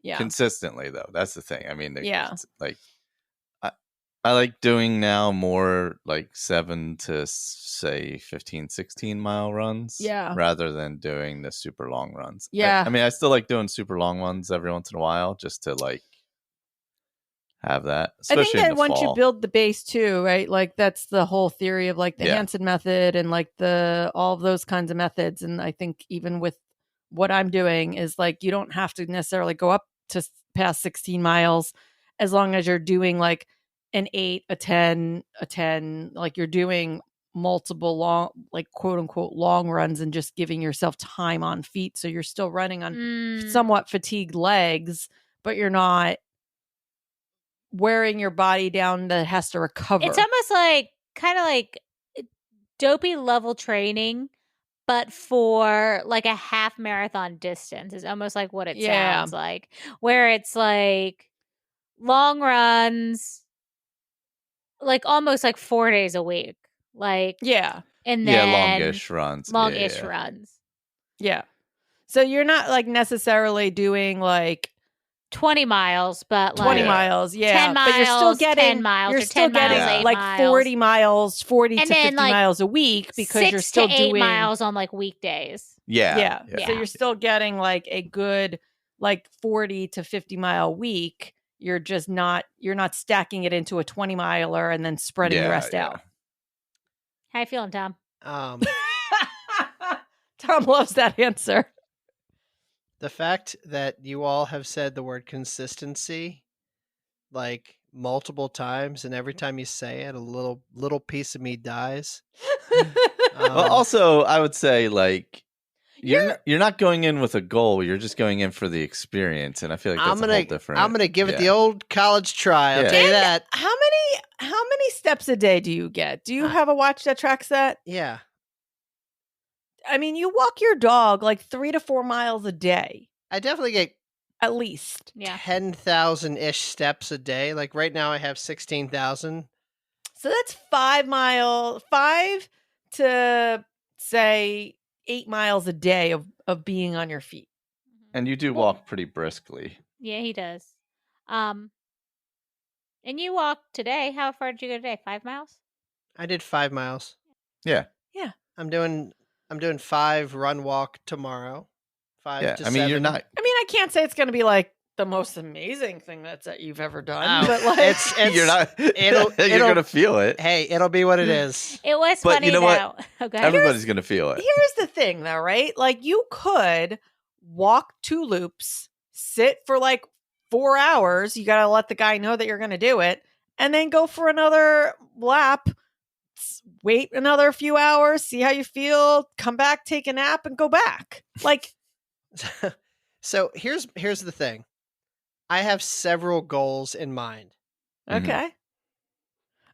yeah. Consistently though, that's the thing. I mean, Yeah. it's like I like doing now more like 7 to say 15, 16 mile runs. Yeah. Rather than doing the super long runs. Yeah. I mean, I still like doing super long ones every once in a while just to like have that. I think Especially in that the once you fall. build the base too, right? Like that's the whole theory of like the Yeah. Hansen method and like all of those kinds of methods. And I think even with what I'm doing is like you don't have to necessarily go up to past 16 miles as long as you're doing like an 8, a 10, like you're doing multiple long, like quote unquote long runs and just giving yourself time on feet. So you're still running on somewhat fatigued legs, but you're not wearing your body down that has to recover. It's almost like kind of like dopey level training, but for like a half marathon distance is almost like what it sounds like, where it's like long runs, like almost like 4 days a week, like and then longish runs. runs. Yeah. So you're not like necessarily doing like 20 miles, but 20 like miles, yeah. 10 but you're still miles, getting 10 miles, you're or still 10 miles, getting 8 like miles. 40 miles, 40 And to then, 50 like, miles a week because you're 6 still to 8 doing miles on like weekdays. yeah. Yeah. So you're still getting like a good like 40 to 50 mile week. You're not stacking it into a 20 miler and then spreading the rest out. How you feeling, Tom? Tom loves that answer. The fact that you all have said the word consistency like multiple times, and every time you say it, a little piece of me dies. Well, also, I would say like you're not going in with a goal. You're just going in for the experience, and I feel like that's a whole different. I'm gonna give it the old college try. I'll tell you that. How many steps a day do you get? Do you have a watch that tracks that? Yeah. I mean, you walk your dog like 3 to 4 miles a day. I definitely get at least 10,000 ish steps a day. Like right now, I have 16,000. So that's 5 to say 8 miles a day of being on your feet. And you do walk pretty briskly. Yeah, he does. And you walked today. How far did you go today? 5 miles? I did 5 miles. Yeah. Yeah. I'm doing 5 run walk tomorrow. 5 to 7. You're not. I mean, I can't say it's going to be like the most amazing thing that you've ever done, but like it's you're not. It'll you're gonna feel it. Hey, it'll be what it is. It was But funny you know though. what? Okay. Everybody's gonna feel it. Here's the thing, though, right? Like you could walk 2 loops, sit for like 4 hours. You got to let the guy know that you're going to do it, and then go for another lap. Wait another few hours, see how you feel, come back, take a nap, and go back. Like, so here's the thing. I have several goals in mind. okay.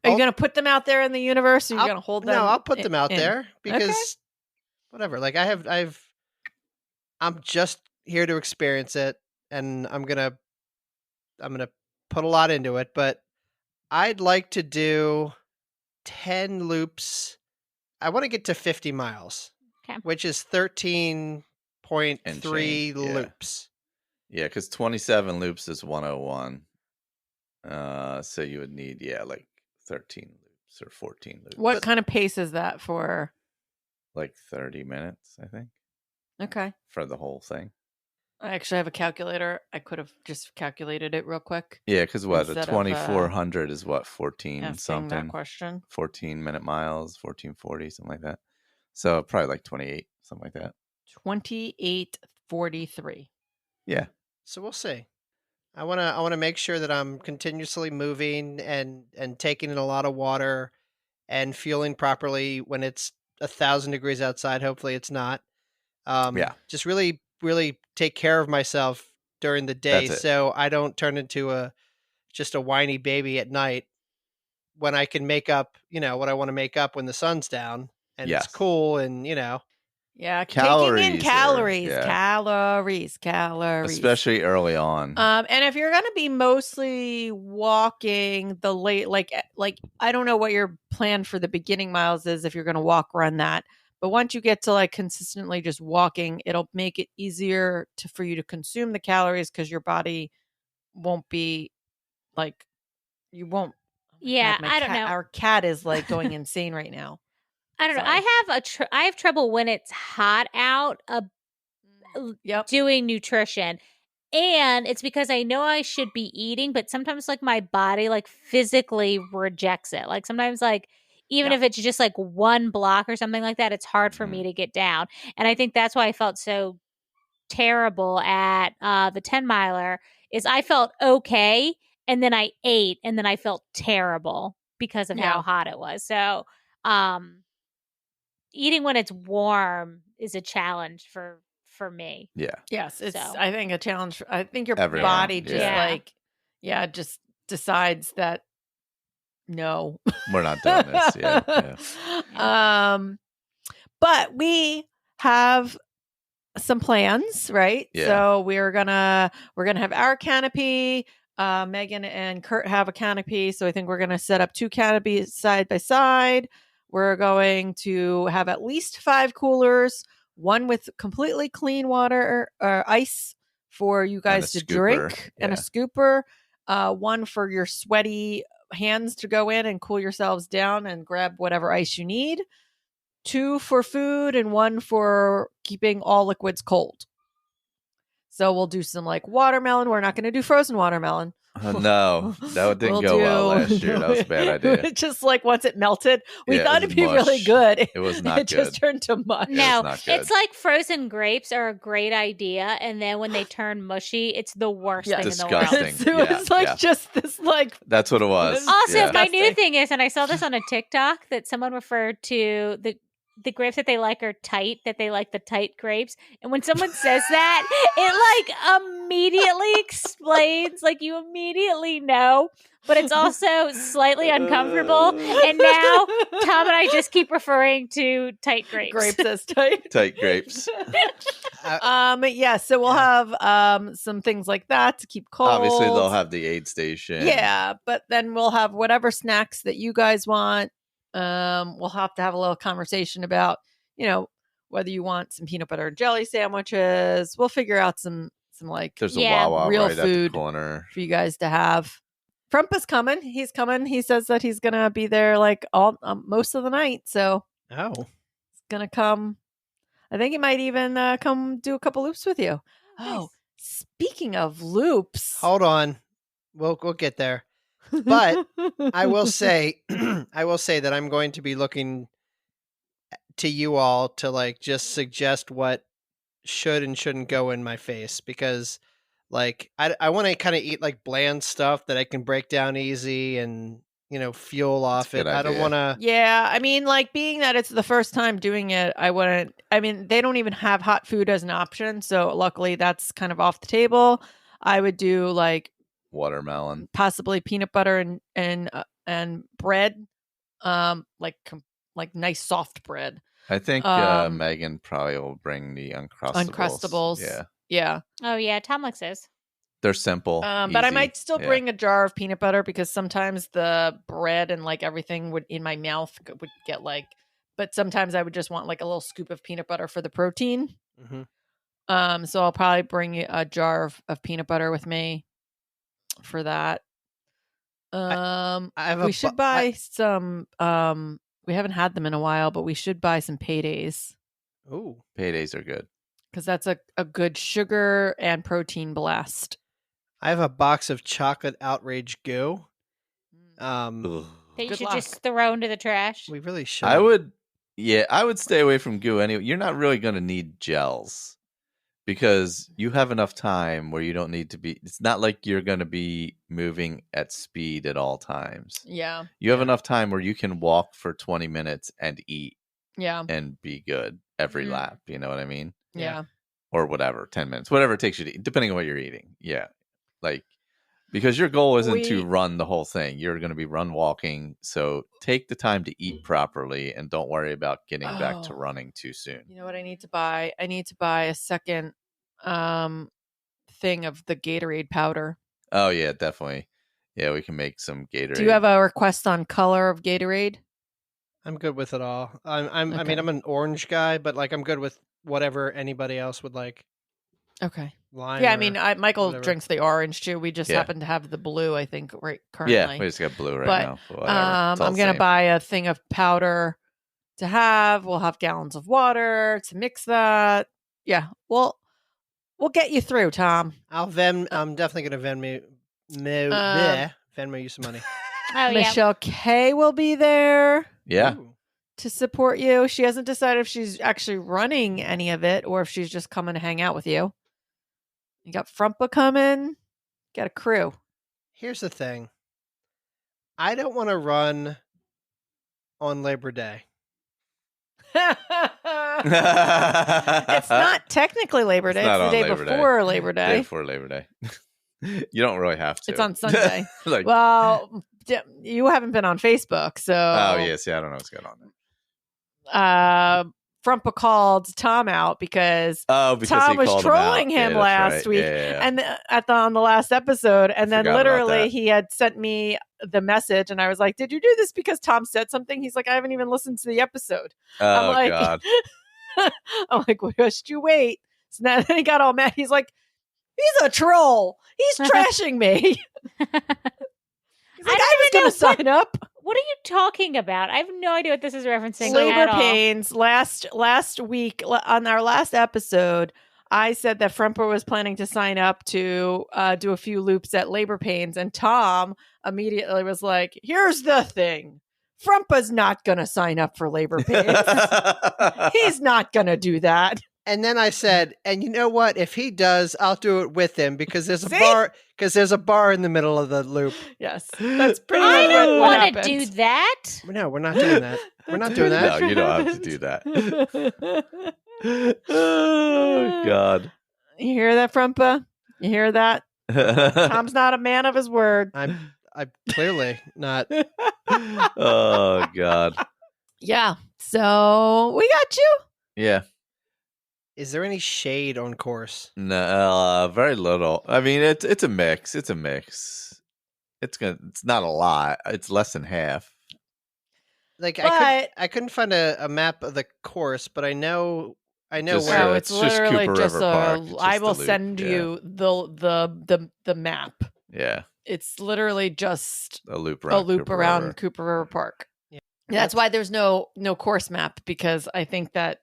Are you going to put them out there in the universe? Or are you going to hold them? No, I'll put them out there because Okay. whatever. Like I'm just here to experience it, and I'm gonna put a lot into it. But I'd like to do 10 loops. I want to get to 50 miles, which is 13.3 loops. Yeah, because 27 loops is 101. So you would need like 13 loops or 14 loops. What kind of pace is that for? Like 30 minutes, I think. Okay. For the whole thing. I actually have a calculator. I could have just calculated it real quick. Yeah, because what, a instead of, 2400 is what, 14 asking something? that question. 14 minute miles, 1440, something like that. So probably like 28, something like that. 28:43. Yeah. So we'll see. I want to make sure that I'm continuously moving and taking in a lot of water and fueling properly when it's 1,000 degrees outside. Hopefully it's not. Just really take care of myself during the day so I don't turn into just a whiny baby at night when I can make up, what I want to make up when the sun's down and it's cool and, Yeah, calories taking in calories, especially early on. And if you're going to be mostly walking the late, like I don't know what your plan for the beginning miles is if you're going to run that. But once you get to like consistently just walking, it'll make it easier for you to consume the calories because your body won't be like, you won't. Yeah, I don't know. Our cat is like going insane right now. I don't know. I have trouble when it's hot out doing nutrition. And it's because I know I should be eating, but sometimes like my body like physically rejects it. Like sometimes like even if it's just like one block or something like that, it's hard for me to get down. And I think that's why I felt so terrible at the 10 miler is I felt okay and then I ate and then I felt terrible because of how hot it was. So eating when it's warm is a challenge for me. Yeah. Yes, it's I think a challenge. I think your Everyone. body just just decides that no, we're not doing this. But we have some plans, right? Yeah. So we're gonna have our canopy. Megan and Kurt have a canopy, so I think we're gonna set up 2 canopies side by side. We're going to have at least 5 coolers, one with completely clean water or ice for you guys to scooper, drink and a yeah. scooper. One for your sweaty hands to go in and cool yourselves down and grab whatever ice you need. 2 for food and 1 for keeping all liquids cold. So we'll do some like watermelon. We're not going to do frozen watermelon. No, that didn't We'll go well do- last year. That was a bad idea. Just like once it melted, we Yeah, it thought was it'd be really mush. good. It was not It just turned to mush. It was No, not good. it's like frozen grapes are a great idea, and then when they turn mushy, it's the worst Yeah. thing in the world. Disgusting. It was like Yeah. just this like That's what it was. Also, Yeah. my new Disgusting. thing is, and I saw this on a TikTok, that someone referred to the grapes that they like are tight, that they like the tight grapes. And when someone says that, it like immediately explains, like you immediately know, but it's also slightly uncomfortable. And now Tom and I just keep referring to tight grapes. grapes as tight. Tight grapes. Yeah, so we'll have some things like that to keep cold. Obviously, they'll have the aid station. Yeah, but then we'll have whatever snacks that you guys want. We'll have to have a little conversation about, whether you want some peanut butter and jelly sandwiches. We'll figure out some like There's a Yeah. Wawa real right at food the corner. for you guys to have. Frumpa's coming. He's coming. He says that he's gonna be there like all most of the night. So Oh, he's gonna come. I think he might even come do a couple loops with you. Oh, speaking of loops, hold on. We'll get there. But I will say that I'm going to be looking to you all to like just suggest what should and shouldn't go in my face, because like I want to kind of eat like bland stuff that I can break down easy and fuel off a it. good I don't idea. want to. yeah, I mean, like being that it's the first time doing it, I wouldn't. I mean, they don't even have hot food as an option, so luckily that's kind of off the table. I would do like Watermelon. possibly peanut butter and bread, like nice soft bread. I think Um, Megan probably will bring the Uncrustables. Uncrustables. Yeah. Yeah. Oh, yeah. Tom likes those. They're simple. But I easy. might still Yeah. bring a jar of peanut butter because sometimes the bread and like everything would in my mouth would get like, but sometimes I would just want like a little scoop of peanut butter for the protein. Mhm. So I'll probably bring a jar of peanut butter with me for that. I have We should buy some, we haven't had them in a while, but we should buy some paydays Ooh, Paydays are good. because that's a good sugar and protein blast. I have a box of chocolate outrage goo. Ugh. That you Good should luck. just throw into the trash. We really should. I would stay away from goo anyway. You're not really going to need gels because you have enough time where you don't need to be. It's not like you're going to be moving at speed at all times. Yeah. You have enough time where you can walk for 20 minutes and eat Yeah. and be good every Mhm. lap. You know what I mean? Yeah. Or whatever, 10 minutes, whatever it takes you to eat, depending on what you're eating. Yeah. Like, because your goal isn't to We- run the whole thing. You're going to be run walking. So take the time to eat properly and don't worry about getting back to Oh. running too soon. You know what I need to buy? I need to buy a second thing of the Gatorade powder. Oh, yeah, definitely. Yeah, we can make some Gatorade. Do you have a request on color of Gatorade? I'm good with it all. I Okay. mean, I'm an orange guy, but like I'm good with whatever anybody else would like. Okay. Lime. Yeah, I or mean, Michael whatever. drinks the orange too. We just Yeah. happen to have the blue, I think, right currently. Yeah, we just got blue right But, now. But whatever. It's all I'm the gonna same. buy a thing of powder to have. We'll have gallons of water to mix that. Yeah, we'll get you through, Tom. I'm definitely gonna Venmo you some money. Oh, yeah. Michelle K will be there Yeah. Ooh. to support you. She hasn't decided if she's actually running any of it or if she's just coming to hang out with you. You got Frumpa coming. Got a crew. Here's the thing. I don't want to run on Labor Day. It's not technically Labor Day. It's not It's the on day Labor Day. before Labor Day Day. before Labor Day. You don't really have to. It's on Sunday. Like, Well, you haven't been on Facebook, so oh, yeah. See, I don't know what's going on there. Frumpa called Tom out because Oh, because Tom he was called trolling him, out. him Yeah, that's last right. week, Yeah. and on the last episode, and then forgot about literally that. he had sent me the message, and I was like, "Did you do this because Tom said something?" He's like, "I haven't even listened to the episode." I'm Oh, like, God. I'm like, well, just you wait. So now, then he got all mad. He's like, He's a troll. He's trashing me. He's like, I was going to sign up. What are you talking about? I have no idea what this is referencing Labor at all. pains. Last week on our last episode, I said that Frumper was planning to sign up to do a few loops at labor pains, and Tom immediately was like, "Here's the thing: Frumper's not going to sign up for labor pains. He's not going to do that." And then I said, and you know what? If he does, I'll do it with him because there's a See? bar. Because there's a bar in the middle of the loop. Yes, that's pretty I much don't what want to happened. do that. No, we're not doing that. We're not doing that. No, you don't have to do that. Oh, God. You hear that, Frumpa? You hear that? Tom's not a man of his word. I'm clearly not. Oh, God. Yeah. So we got you. Yeah. Is there any shade on course? No, very little. I mean, it's a mix. It's a mix. It's not a lot. It's less than half. Like But- I couldn't find a map of the course, but I know Just, where. No, it's it's just literally Cooper just River Park. It's I just will the loop, send yeah. you the map. Yeah, It's literally just a loop a around. loop Cooper around River. Cooper River Park. Yeah. That's why there's no course map, because I think that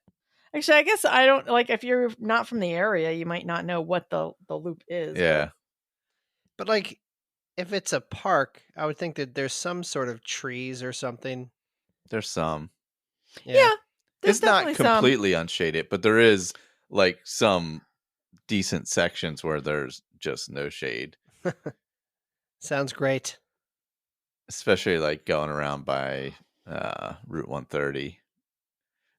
actually I guess I don't like, if you're not from the area, you might not know what the loop is. Yeah, But like, if it's a park, I would think that there's some sort of trees or something. there's some. Yeah. There's It's not definitely some. completely unshaded, but there is like some decent sections where there's just no shade, Sounds great. especially like going around by Route 130.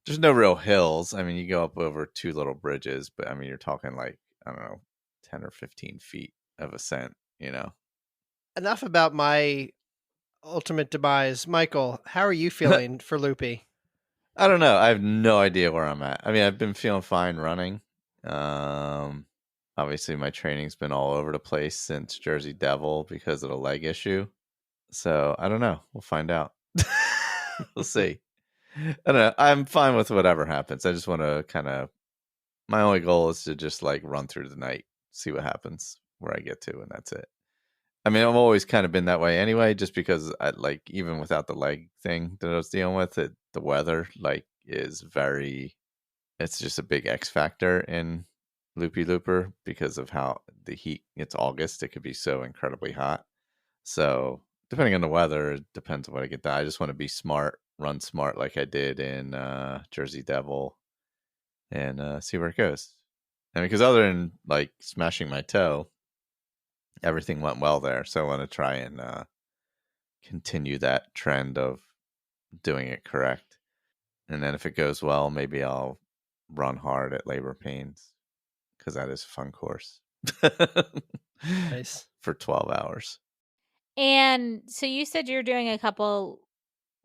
There's no real hills. I mean, you go up over two little bridges, but I mean, you're talking like, I don't know, 10 or 15 feet of ascent, you know? Enough about my ultimate demise. Michael, how are you feeling for Loopy? I don't know. I have no idea where I'm at. I mean, I've been feeling fine running. Obviously, my training's been all over the place since Jersey Devil because of the leg issue. So I don't know. We'll find out. We'll see. I don't know. I'm fine with whatever happens. I just want to my only goal is to just like run through the night, see what happens, where I get to, and that's it. I mean, I've always kind of been that way anyway, just because I like, even without the leg thing that I was dealing with, the weather like is it's just a big X factor in Loopy Looper because of how the heat, it's August, it could be so incredibly hot. So depending on the weather, it depends on what I get done. I just want to be smart, run smart like I did in Jersey Devil, and see where it goes. And because other than like smashing my toe, everything went well there. So I want to try and continue that trend of doing it correct. And then if it goes well, maybe I'll run hard at labor pains, because that is a fun course. Nice. For 12 hours. And so you said you're doing a couple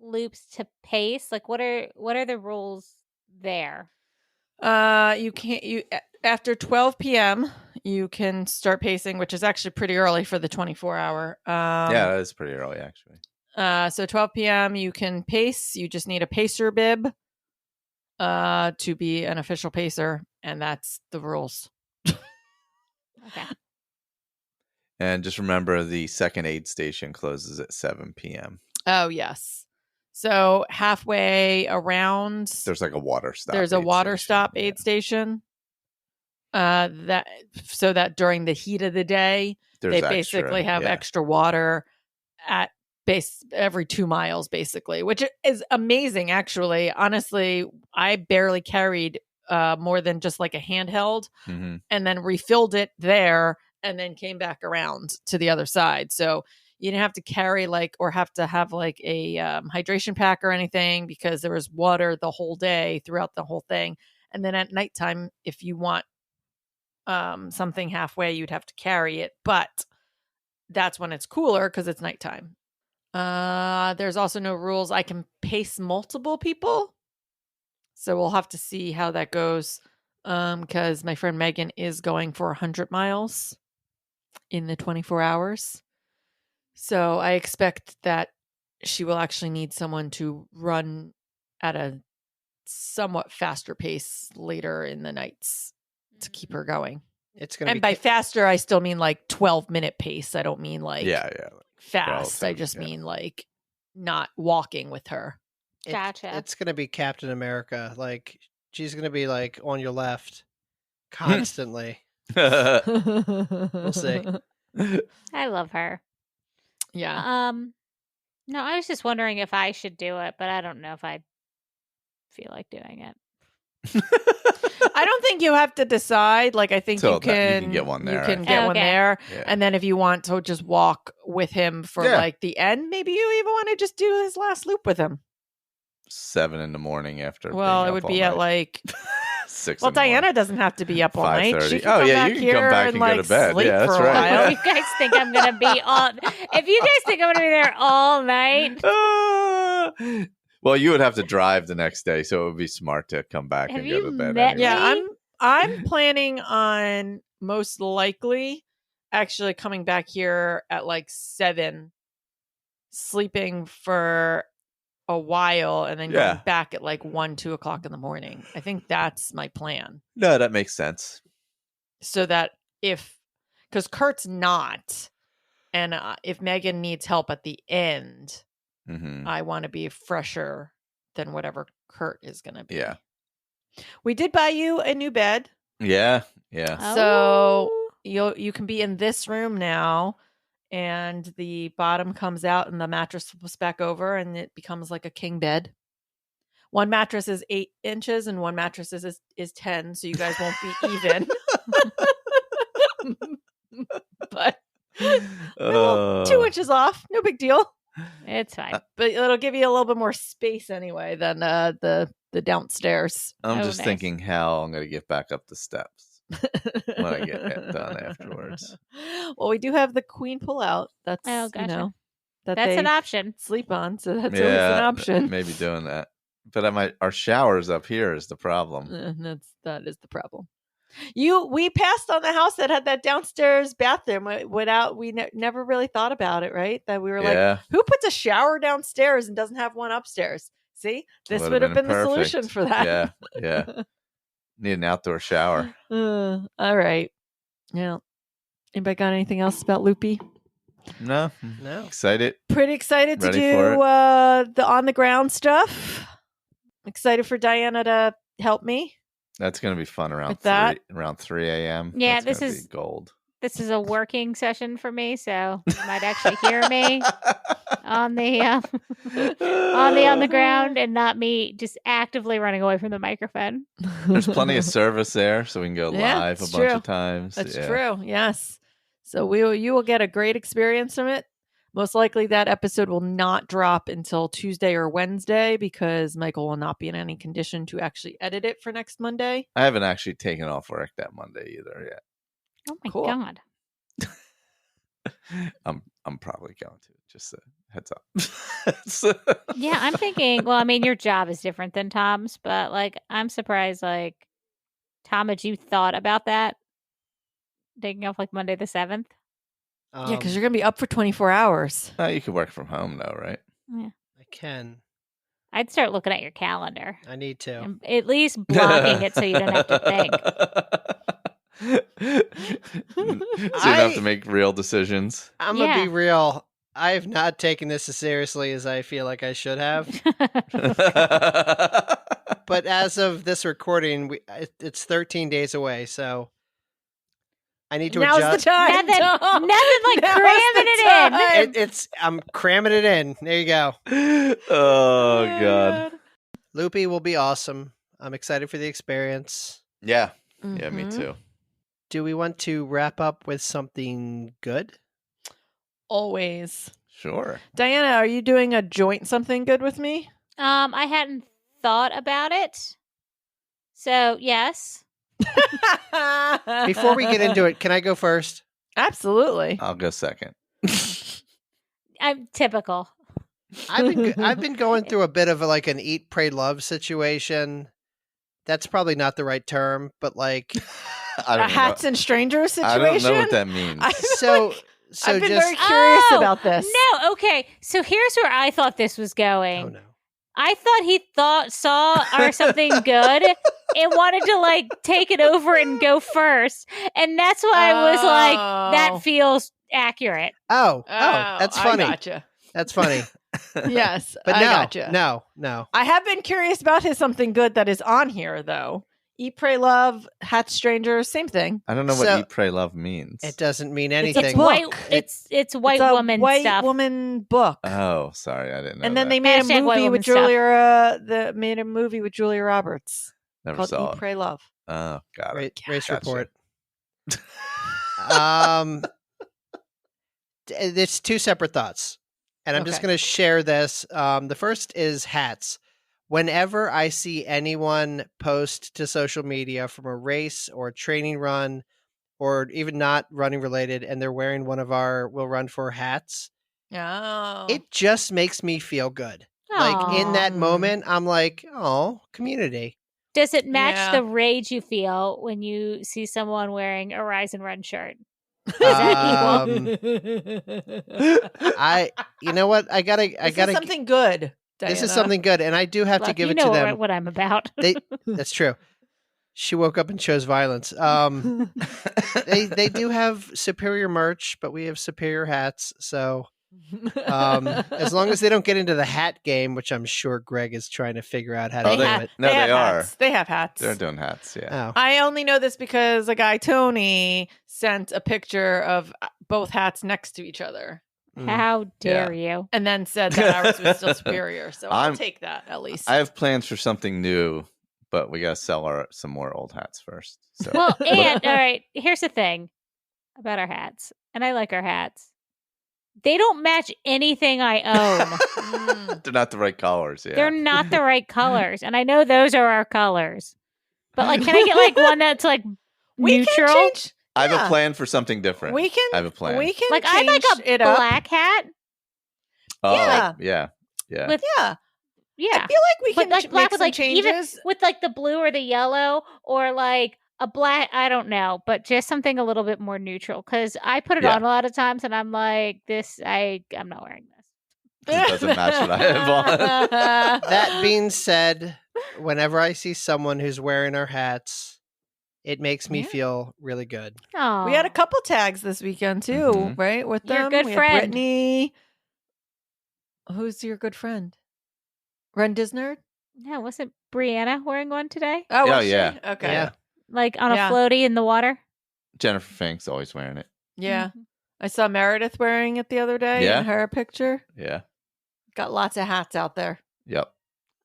loops to pace. Like, what are the rules there? You can't after 12 p.m. you can start pacing, which is actually pretty early for the 24-hour. Yeah, that is pretty early actually. So 12 p.m. you can pace. You just need a pacer bib to be an official pacer, and that's the rules. Okay. And just remember, the second aid station closes at 7 p.m. Oh, yes. So halfway around, There's like a water stop. there's a aid water station. stop Yeah. aid station. That during the heat of the day, There's they extra, basically have yeah. extra water at every 2 miles, basically, which is amazing. Actually, honestly, I barely carried more than just like a handheld, Mhm. and then refilled it there, and then came back around to the other side. So you didn't have to carry or have to have like a hydration pack or anything, because there was water the whole day throughout the whole thing. And then at nighttime, if you want something halfway, you'd have to carry it, but that's when it's cooler because it's nighttime. There's also no rules. I can pace multiple people, so we'll have to see how that goes, because my friend Megan is going for 100 miles in the 24 hours. So I expect that she will actually need someone to run at a somewhat faster pace later in the nights to keep her going. It's gonna And by faster, I still mean like 12-minute pace. I don't mean like yeah. fast. I relative, just yeah. mean like not walking with her. Gotcha. It's gonna be Captain America. Like she's gonna be like on your left constantly. We'll see. I love her. Yeah. No, I was just wondering if I should do it, but I don't know if I feel like doing it. I don't think you have to decide. Like, I think So you that- you can can get one there, You I can think. get one Okay. there. Yeah. And then if you want to just walk with him for Yeah. like the end, maybe you even want to just do his last loop with him. 7 a.m. after. Well, being it up would all be at night. like 6. Well, in the morning. Diana doesn't have to be up all night. She 5:30. can Oh, come yeah, back you can here come back and and go like to bed. sleep Yeah, for that's a right. while. You guys think I'm gonna be on? If you guys think I'm gonna be there all night, Well, you would have to drive the next day, so it would be smart to come back Have and go you to bed met anyway. Yeah, me? I'm planning on most likely actually coming back here at like 7, sleeping for a while, and then Yeah. going back at like 1, 2 o'clock in the morning. I think that's my plan. No, that makes sense. So that because Kurt's not, and if Megan needs help at the end, Hmm. I want to be fresher than whatever Kurt is going to be. Yeah. We did buy you a new bed. Yeah. So Oh. you can be in this room now, and the bottom comes out and the mattress flips back over and it becomes like a king bed. One mattress is 8 inches and one mattress is 10, so you guys won't be even. But 2 inches off, no big deal. It's fine. But it'll give you a little bit more space anyway than the downstairs. I'm Oh, just nice. thinking how I'm going to get back up the steps when I get it done afterwards. Well, we do have the queen pullout. That's Oh, gotcha. that That's they an option. sleep on, so that's always an option. Maybe doing that. But our showers up here is the problem. That is the problem. We passed on the house that had that downstairs bathroom without we never really thought about it, right? That we were like, Yeah. who puts a shower downstairs and doesn't have one upstairs? See, this Would've would have been the perfect. solution for that. Yeah. Need an outdoor shower. All right. Yeah. Anybody got anything else about Loopy? No. No. Excited. Pretty excited to Ready do for the on the ground stuff. Excited for Diana to help me. That's going to be fun around With that? 3 a.m. Yeah, That's this gonna is- be gold. This is a working session for me, so you might actually hear me on the ground and not me just actively running away from the microphone. There's plenty of service there, so we can go Yeah, live a it's bunch true. of times. That's Yeah. true. Yes. So you will get a great experience from it. Most likely that episode will not drop until Tuesday or Wednesday because Michael will not be in any condition to actually edit it for next Monday. I haven't actually taken off work that Monday either yet. Oh my Cool. god. I'm probably going to. Just a heads up. Yeah, I'm thinking, well, I mean, your job is different than Tom's, but like I'm surprised Tom, had you thought about that? Taking off like Monday the 7th? Yeah, because you're going to be up for 24 hours. You could work from home though, right? I can. I'd start looking at your calendar. I need to. And at least blocking it so you don't have to think. So you don't have to make real decisions. I'm gonna Yeah. be real. I have not taken this as seriously as I feel like I should have. But as of this recording, it's 13 days away, so I need to Now's adjust. the time. Nothing Tom. like Now's cramming the it in. time. I'm cramming it in. There you go. Oh god. Loopy will be awesome. I'm excited for the experience. Yeah. Yeah, me Mhm. too. Do we want to wrap up with something good? Always. Sure. Diana, are you doing a joint something good with me? I hadn't thought about it. So, yes. Before we get into it, can I go first? Absolutely. I'll go second. I'm typical. I've been going through a bit of an eat, pray, love situation. That's probably not the right term, but like I A don't hats know. and strangers I situation? don't know what that means. so I've been just very curious Oh, about this. No, okay. So here's where I thought this was going. oh no. I thought he saw or something good and wanted to like take it over and go first. And that's why I was like, that Oh. feels accurate. Oh, that's funny. I gotcha. That's funny. Yes, But I no, gotcha. no. I have been curious about his something good that is on here, though. Eat, Pray, Love, Hat Strangers, same thing. I don't know what So- Eat, Pray, Love means. It doesn't mean It's anything. a book. It's white it's a woman white stuff. woman book. Oh, sorry, I didn't know. And then that. they made a Hashtag white movie woman with Julia. Made a movie with Julia Roberts Never called saw Eat, it. Pray, Love. Oh, got it. Race Gotcha. report. It's two separate thoughts, and I'm just Okay. going to share this. The first is hats. Whenever I see anyone post to social media from a race or a training run, or even not running related, and they're wearing one of our We'll Run For hats, Oh. it just makes me feel good. Like in Aw. that moment, I'm like, oh, community. Does it match Yeah. the rage you feel when you see someone wearing a Rise and Run shirt? You know what? I gotta. This is something good. This is Diana. something good, and I do have to Look, give you it to know them. what I'm about. That's true. She woke up and chose violence. They do have superior merch, but we have superior hats. So as long as they don't get into the hat game, which I'm sure Greg is trying to figure out how to Oh, do they- it. No, they have are. hats. They have hats. They're doing hats, yeah. Oh, I only know this because a guy, Tony, sent a picture of both hats next to each other How dare you? and then said that ours was still superior. So I'll I'm- take that at least. I have plans for something new, but we gotta sell some more old hats first. So. Well, and all right, here's the thing about our hats, and I like our hats. They don't match anything I own. They're not the right colors. Yeah, They're not the right colors, and I know those are our colors. But like, can I get like one that's like we neutral? can change. I have yeah. a plan for something different. We can. I have a plan. We can Like, I'd like change a it up. black hat. Oh, Yeah. yeah. With Yeah. yeah, I feel like we but can like make black with some like even changes. with like the blue or the yellow or like a black. I don't know, but just something a little bit more neutral because I put it Yeah. on a lot of times and I'm like, I'm not wearing this. It doesn't match what I have on. that being said, whenever I see someone who's wearing our hats, it makes me Yeah. feel really good. Oh, We had a couple tags this weekend too, Mhm. right? With Your them, good we had friend. Brittany. Who's your good friend? Ren Disnard? Yeah, wasn't Brianna wearing one today? Oh, Yeah, was she? yeah. Okay. Yeah. Like on Yeah. a floaty in the water? Jennifer Fink's always wearing it. Yeah. Mhm. I saw Meredith wearing it the other day Yeah. in her picture. Yeah. Got lots of hats out there. Yep.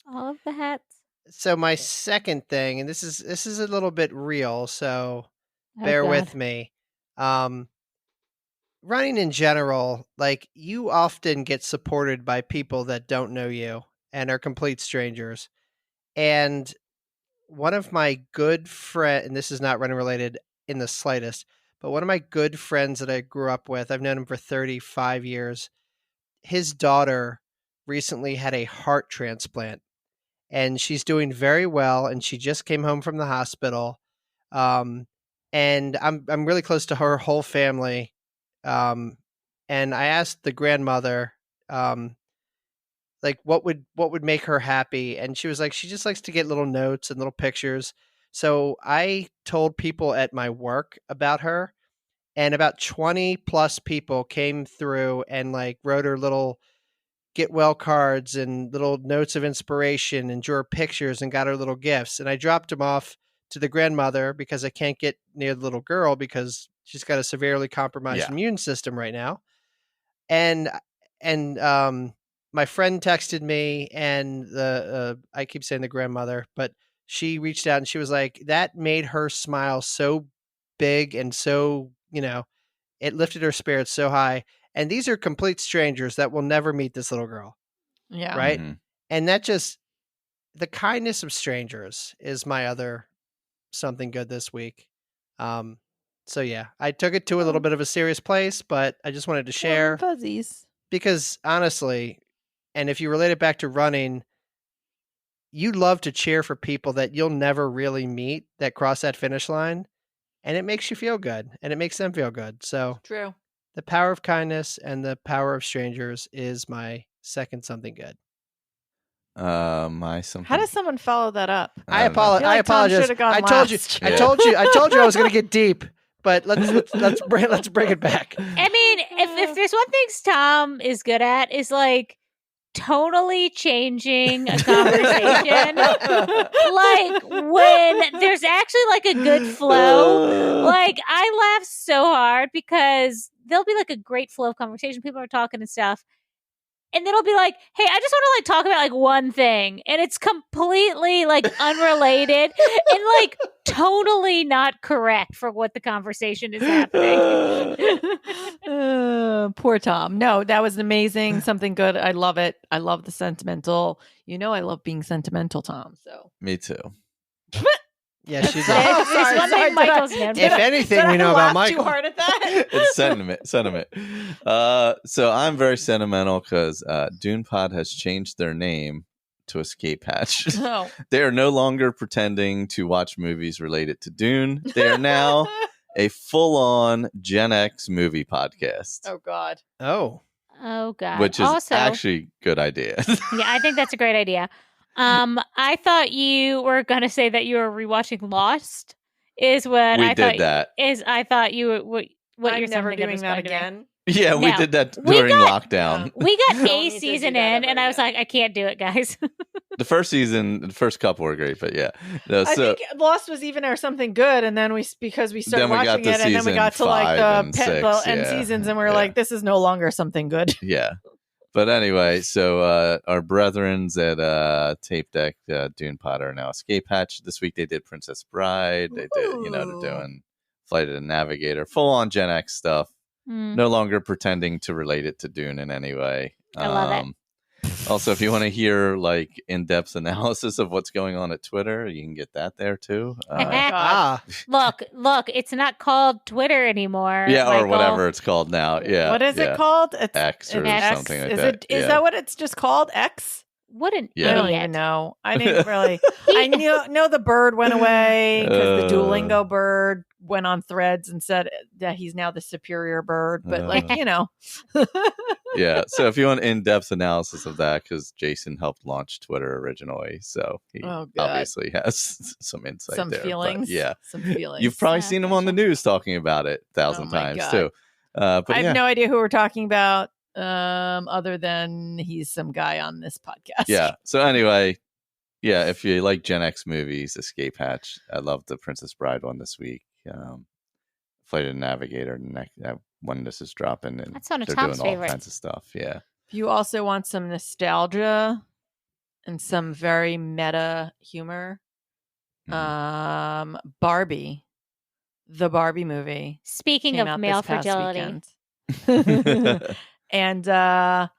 All of the hats. So my second thing, and this is a little bit real, so Oh, bear God. with me. Running in general, like you often get supported by people that don't know you and are complete strangers. And one of my good friend, and this is not running related in the slightest, but one of my good friends that I grew up with, I've known him for 35 years. His daughter recently had a heart transplant and she's doing very well. And she just came home from the hospital. And I'm really close to her whole family. And I asked the grandmother, like what would make her happy, and she was like, she just likes to get little notes and little pictures. So I told people at my work about her, and about 20 plus people came through and like wrote her little get well cards and little notes of inspiration and drew her pictures and got her little gifts. And I dropped them off to the grandmother because I can't get near the little girl because she's got a severely compromised Yeah. immune system right now. And my friend texted me, and the I keep saying the grandmother, but she reached out and she was like, that made her smile so big and so, it lifted her spirits so high. And these are complete strangers that will never meet this little girl, Yeah. right? Mhm. And that just, the kindness of strangers is my other something good this week. So yeah, I took it to a little bit of a serious place, but I just wanted to share Fuzzies. because honestly, and if you relate it back to running, you love to cheer for people that you'll never really meet that cross that finish line, and it makes you feel good and it makes them feel good. So True. the power of kindness and the power of strangers is my second something good. My something. How does someone follow that up? I don't know. I feel like Tom apologize. should've gone I told you. last. I Yeah. told you. I told you I was going to get deep. But let's bring it back. I mean, if there's one thing Tom is good at is like totally changing a conversation. Like when there's actually like a good flow. Like I laugh so hard because there'll be like a great flow of conversation. People are talking and stuff. And then it'll be like, hey, I just want to like talk about like one thing. And it's completely like unrelated and like totally not correct for what the conversation is happening. Poor Tom. No, that was amazing. Something good. I love it. I love the sentimental. You know, I love being sentimental, Tom. So Me too. Yeah, she's. Sorry, There's one sorry, thing Michael's known If for. anything, Did we I know about laugh too Michael. hard at that? It's sentiment. So I'm very sentimental because Dune Pod has changed their name to Escape Hatch. No. They are no longer pretending to watch movies related to Dune. They are now a full-on Gen X movie podcast, Oh God. Oh, Oh God. which is also, actually a good idea. yeah, I think that's a great idea. I thought you were gonna say that you were rewatching Lost. Is what We I did thought. that. Is I thought you were what I'm you're never something I doing was that going to do. again. Yeah, we No. did that We during got- lockdown. We got Don't a need to do season that in, and ever I was again. like, I can't do it, guys. The first season, the first couple were great, but yeah. No, I so think Lost was even or something good, and then because we started Then we got watching to it, and then we season got to like 5 the and the 6, end yeah. seasons, and we were Yeah. like, this is no longer something good. yeah. But anyway, so our brethrens at Tape Deck Dune Pod are now Escape Hatch. This week they did Princess Bride. They did, they're Ooh. doing Flight of the Navigator, full on Gen X stuff. Mm. No longer pretending to relate it to Dune in any way. I love it. Also, if you want to hear like in-depth analysis of what's going on at Twitter, you can get that there too. ah, Look, it's not called Twitter anymore. Yeah, Michael. or whatever it's called now. Yeah. What is it called? It's X or it's something like is that. It is Yeah. that what it's just called? X? What an Yeah. I don't idiot. even know. I didn't really. I know the bird went away because the Duolingo bird went on Threads and said that he's now the superior bird. But like Yeah. So if you want in-depth analysis of that, because Jason helped launch Twitter originally, so he Oh, God. obviously has some insight some there. but feelings. yeah. Some feelings. You've probably Yeah, seen him on the news talking about it 1,000 Oh my times God. too. But I yeah. have no idea who we're talking about. Other than he's some guy on this podcast. Yeah. So anyway, yeah, if you like Gen X movies, Escape Hatch. I love the Princess Bride one this week. Flight of the Navigator when this is dropping, and That's one of they're Tom's doing all favorites. kinds of stuff. Yeah. If you also want some nostalgia and some very meta humor, Barbie, the Barbie movie, Speaking came of out male this past fragility, weekend. And I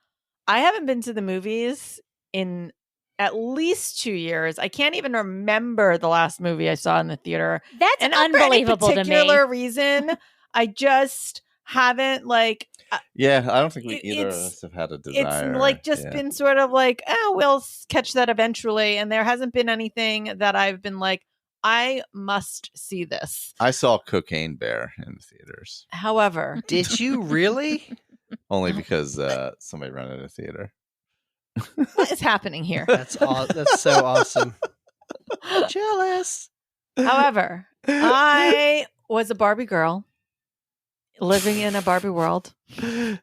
haven't been to the movies in at least 2 years. I can't even remember the last movie I saw in the theater. that's And not for any unbelievable to me. particular reason. I just haven't like. Yeah, I don't think either of It's- us have had a desire. It's like just yeah. been sort of like, oh, we'll catch that eventually. And there hasn't been anything that I've been like, I must see this. I saw Cocaine Bear in the theaters However, did you really? only because somebody rented a theater. what is happening here? That's so awesome. Jealous. However, I was a Barbie girl living in a Barbie world. I'm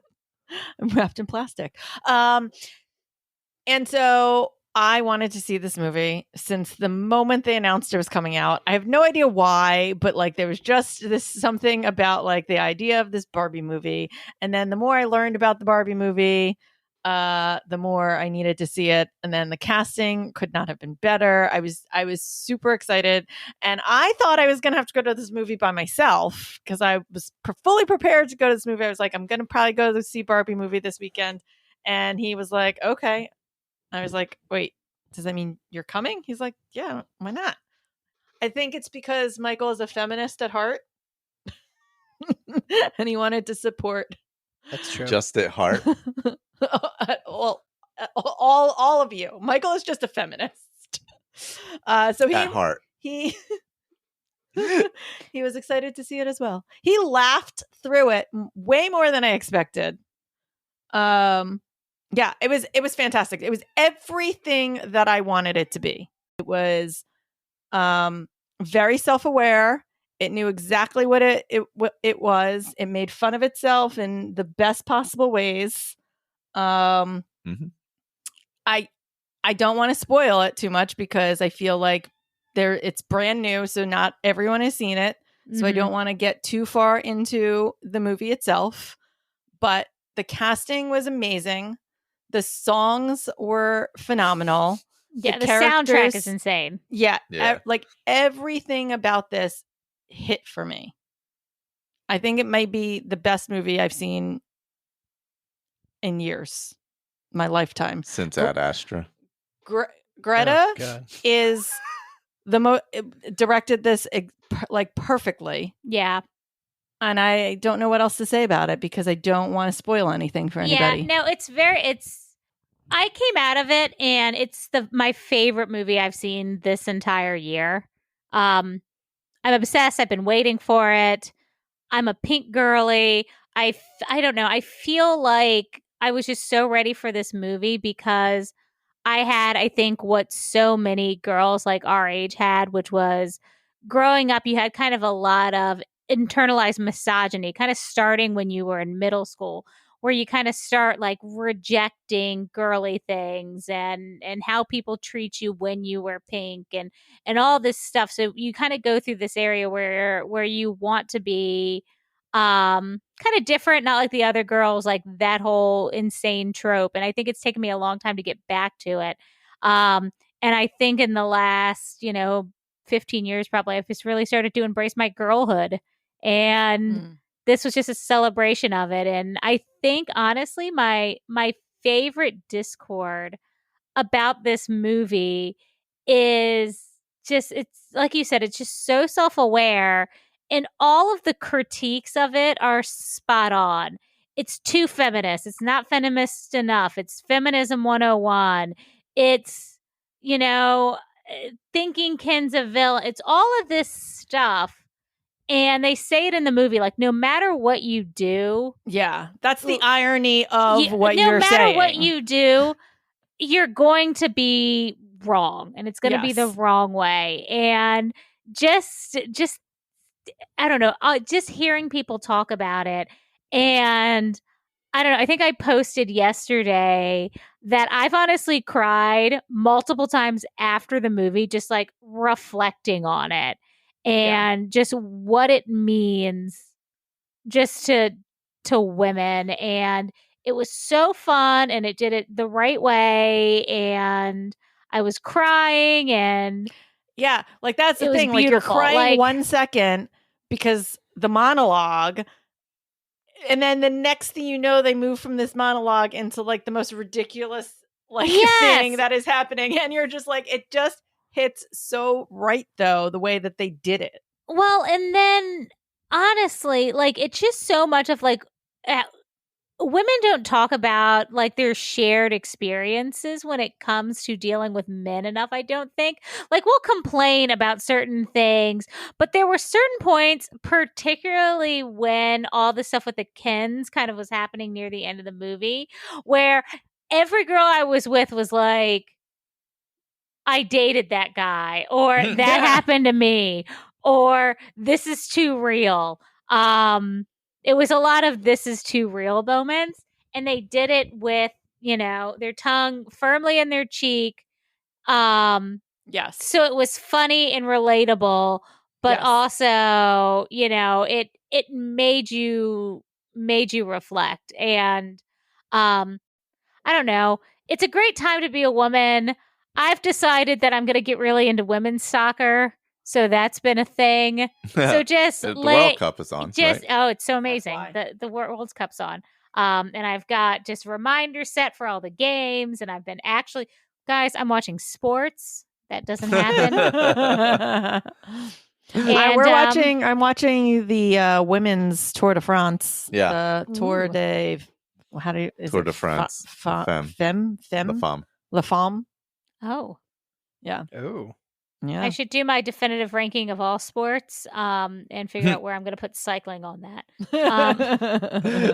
wrapped in plastic. And so I wanted to see this movie since the moment they announced it was coming out. I have no idea why, but like there was just this something about like the idea of this Barbie movie. And then the more I learned about the Barbie movie, the more I needed to see it. And then the casting could not have been better. I was super excited. And I thought I was going to have to go to this movie by myself because I was fully prepared to go to this movie. I was like, I'm going to probably go to see Barbie movie this weekend. And he was like, okay. I was like, wait, does that mean you're coming? He's like, yeah, why not? I think it's because Michael is a feminist at heart. And he wanted to support That's true. Just at heart. all of you. Michael is just a feminist. So At heart. he he was excited to see it as well. He laughed through it way more than I expected. Yeah, it was fantastic. It was everything that I wanted it to be. It was very self-aware. It knew exactly what it was. It made fun of itself in the best possible ways. Mhm. I don't want to spoil it too much because I feel like it's brand new, so not everyone has seen it. So I don't want to get too far into the movie itself. But the casting was amazing. The songs were phenomenal. Yeah, the soundtrack is insane. Yeah, Yeah. like everything about this hit for me. I think it might be the best movie I've seen in years, my lifetime. Since Ad Astra. Greta God. is directed this like perfectly. Yeah. And I don't know what else to say about it because I don't want to spoil anything for anybody. Yeah, no, I came out of it and it's my favorite movie I've seen this entire year. I'm obsessed. I've been waiting for it. I'm a pink girly. I don't know. I feel like I was just so ready for this movie because I had, I think, what so many girls like our age had, which was growing up, you had kind of a lot of internalized misogyny, kind of starting when you were in middle school, where you kind of start like rejecting girly things and how people treat you when you wear pink and all this stuff. So you kind of go through this area where you want to be kind of different, not like the other girls, like that whole insane trope. And I think it's taken me a long time to get back to it. And I think in the last 15 years probably I've just really started to embrace my girlhood, and this was just a celebration of it. And I think honestly my favorite discord about this movie is just, it's like you said, it's just so self-aware, and all of the critiques of it are spot on. It's too feminist. It's not feminist enough. It's feminism 101. It's, thinking Ken's a villain. It's all of this stuff. And they say it in the movie, like, no matter what you do. Yeah, that's the irony of what you're saying. No matter what you do, you're going to be wrong, and it's going to be the wrong way. And just I don't know, just hearing people talk about it, and I don't know, I think I posted yesterday that I've honestly cried multiple times after the movie, just like reflecting on it and just what it means just to women. And it was so fun, and it did it the right way, and I was crying, and like that's the thing. Beautiful. Like you're crying 1 second because the monologue, and then the next thing you know, they move from this monologue into like the most ridiculous thing that is happening, and you're just like, it just hits so right though the way that they did it. Well, and then honestly, like, it's just so much of like women don't talk about like their shared experiences when it comes to dealing with men enough, I don't think. Like, we'll complain about certain things, but there were certain points, particularly when all the stuff with the Kens kind of was happening near the end of the movie, where every girl I was with was like, I dated that guy, or that happened to me, or this is too real. It was a lot of this is too real moments, and they did it with, their tongue firmly in their cheek. Yes. So it was funny and relatable, but also, it made you reflect. And I don't know. It's a great time to be a woman. I've decided that I'm going to get really into women's soccer. So that's been a thing. So just the World Cup is on. Right? Oh, it's so amazing. The World Cup's on. And I've got just reminders set for all the games. And I've been guys, I'm watching sports. That doesn't happen. And, I'm watching the women's Tour de France. Yeah. The Tour de Tour de France. La Femme. Oh. Yeah. Oh. Yeah. I should do my definitive ranking of all sports and figure out where I'm going to put cycling on that.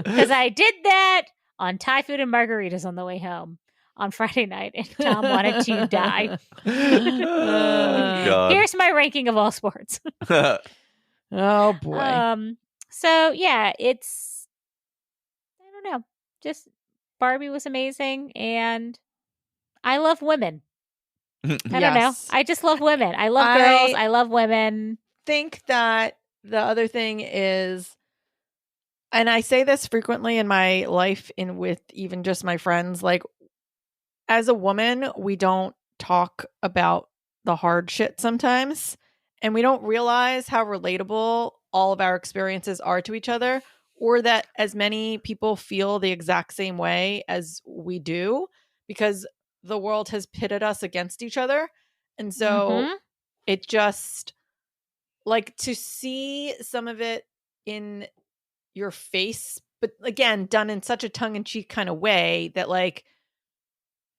Because I did that on Thai food and margaritas on the way home on Friday night, and Tom wanted to die. Oh, God. Here's my ranking of all sports. Oh boy. So yeah, it's, I don't know, just Barbie was amazing, and I love women. I don't know. I just love women. I love girls. I love women. Think that the other thing is, and I say this frequently in my life with even just my friends, like, as a woman, we don't talk about the hard shit sometimes, and we don't realize how relatable all of our experiences are to each other, or that as many people feel the exact same way as we do, because the world has pitted us against each other. And so it just, like, to see some of it in your face, but again, done in such a tongue-in-cheek kind of way that, like,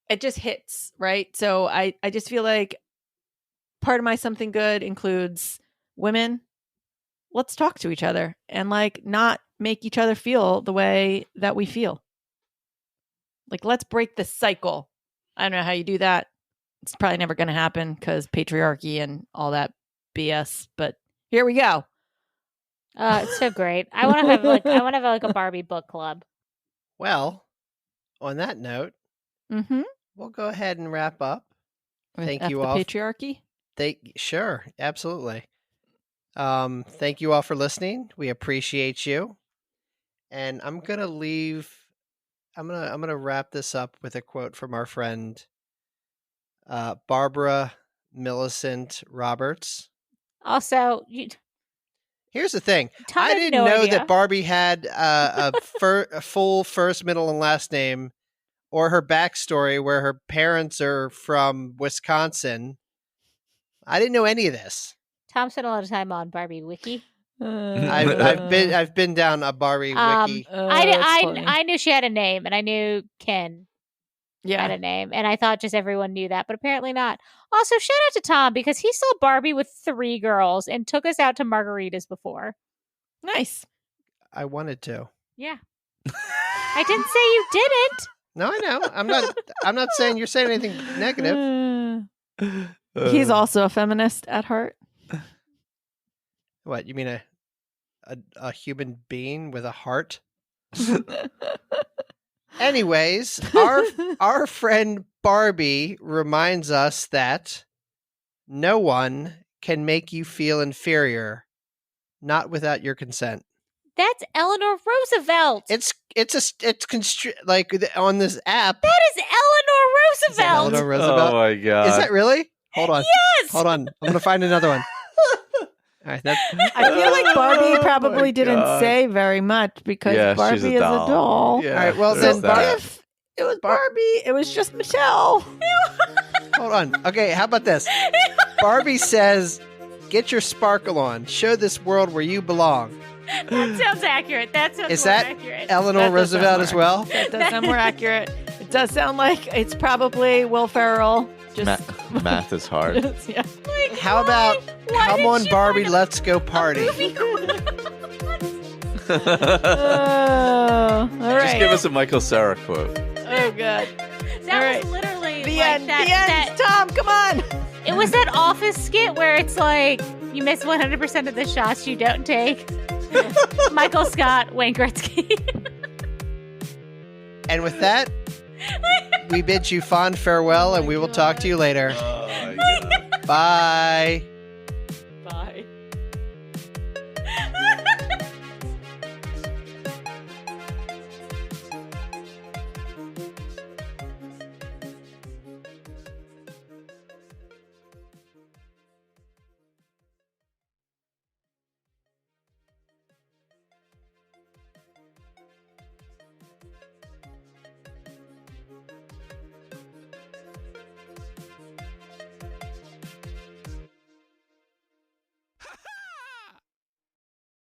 it just hits, right? So I just feel like part of my something good includes women. Let's talk to each other and, like, not make each other feel the way that we feel. Like, let's break the cycle. I don't know how you do that. It's probably never going to happen because patriarchy and all that BS, but here we go. It's so great. I want to have like a Barbie book club. Well, on that note, we'll go ahead and wrap up. Thank you all. Patriarchy? Sure, absolutely. Thank you all for listening. We appreciate you. And I'm gonna wrap this up with a quote from our friend Barbara Millicent Roberts. Also, here's the thing. Tom I didn't know that Barbie had a full first, middle, and last name, or her backstory where her parents are from Wisconsin. I didn't know any of this. Tom spent a lot of time on Barbie Wiki. I've been down a Barbie Wiki. I knew she had a name, and I knew Ken had a name, and I thought just everyone knew that, but apparently not. Also, shout out to Tom, because he saw Barbie with 3 girls and took us out to margaritas before. Nice. I wanted to. Yeah. I didn't say you didn't. No, I know. I'm not saying you're saying anything negative. He's also a feminist at heart. What, you mean a human being with a heart? Anyways, our friend Barbie reminds us that no one can make you feel inferior, not without your consent. That's Eleanor Roosevelt. It's like on this app. That is Eleanor Roosevelt. Is that Eleanor Roosevelt? Oh my God. Is that really? Hold on. Yes. Hold on. I'm gonna find another one. All right, I feel like Barbie probably didn't say very much because Barbie is a doll. Yeah, all right, well then, if it was Barbie, it was just Michelle. Hold on. Okay, how about this? Barbie says, "Get your sparkle on. Show this world where you belong." That sounds accurate. Is that accurate. Eleanor Roosevelt as well? That does sound more accurate. It does sound like it's probably Will Ferrell. Just math is hard. Yeah. Like, how about come on, Barbie, let's go party? All right. Just give us a Michael Cera quote. Oh, God. That was literally the like end. that. Tom, come on. It was that Office skit where it's like you miss 100% of the shots you don't take. Michael Scott, Wayne Gretzky. And with that, we bid you fond farewell, and we will talk to you later. Oh my God. Bye.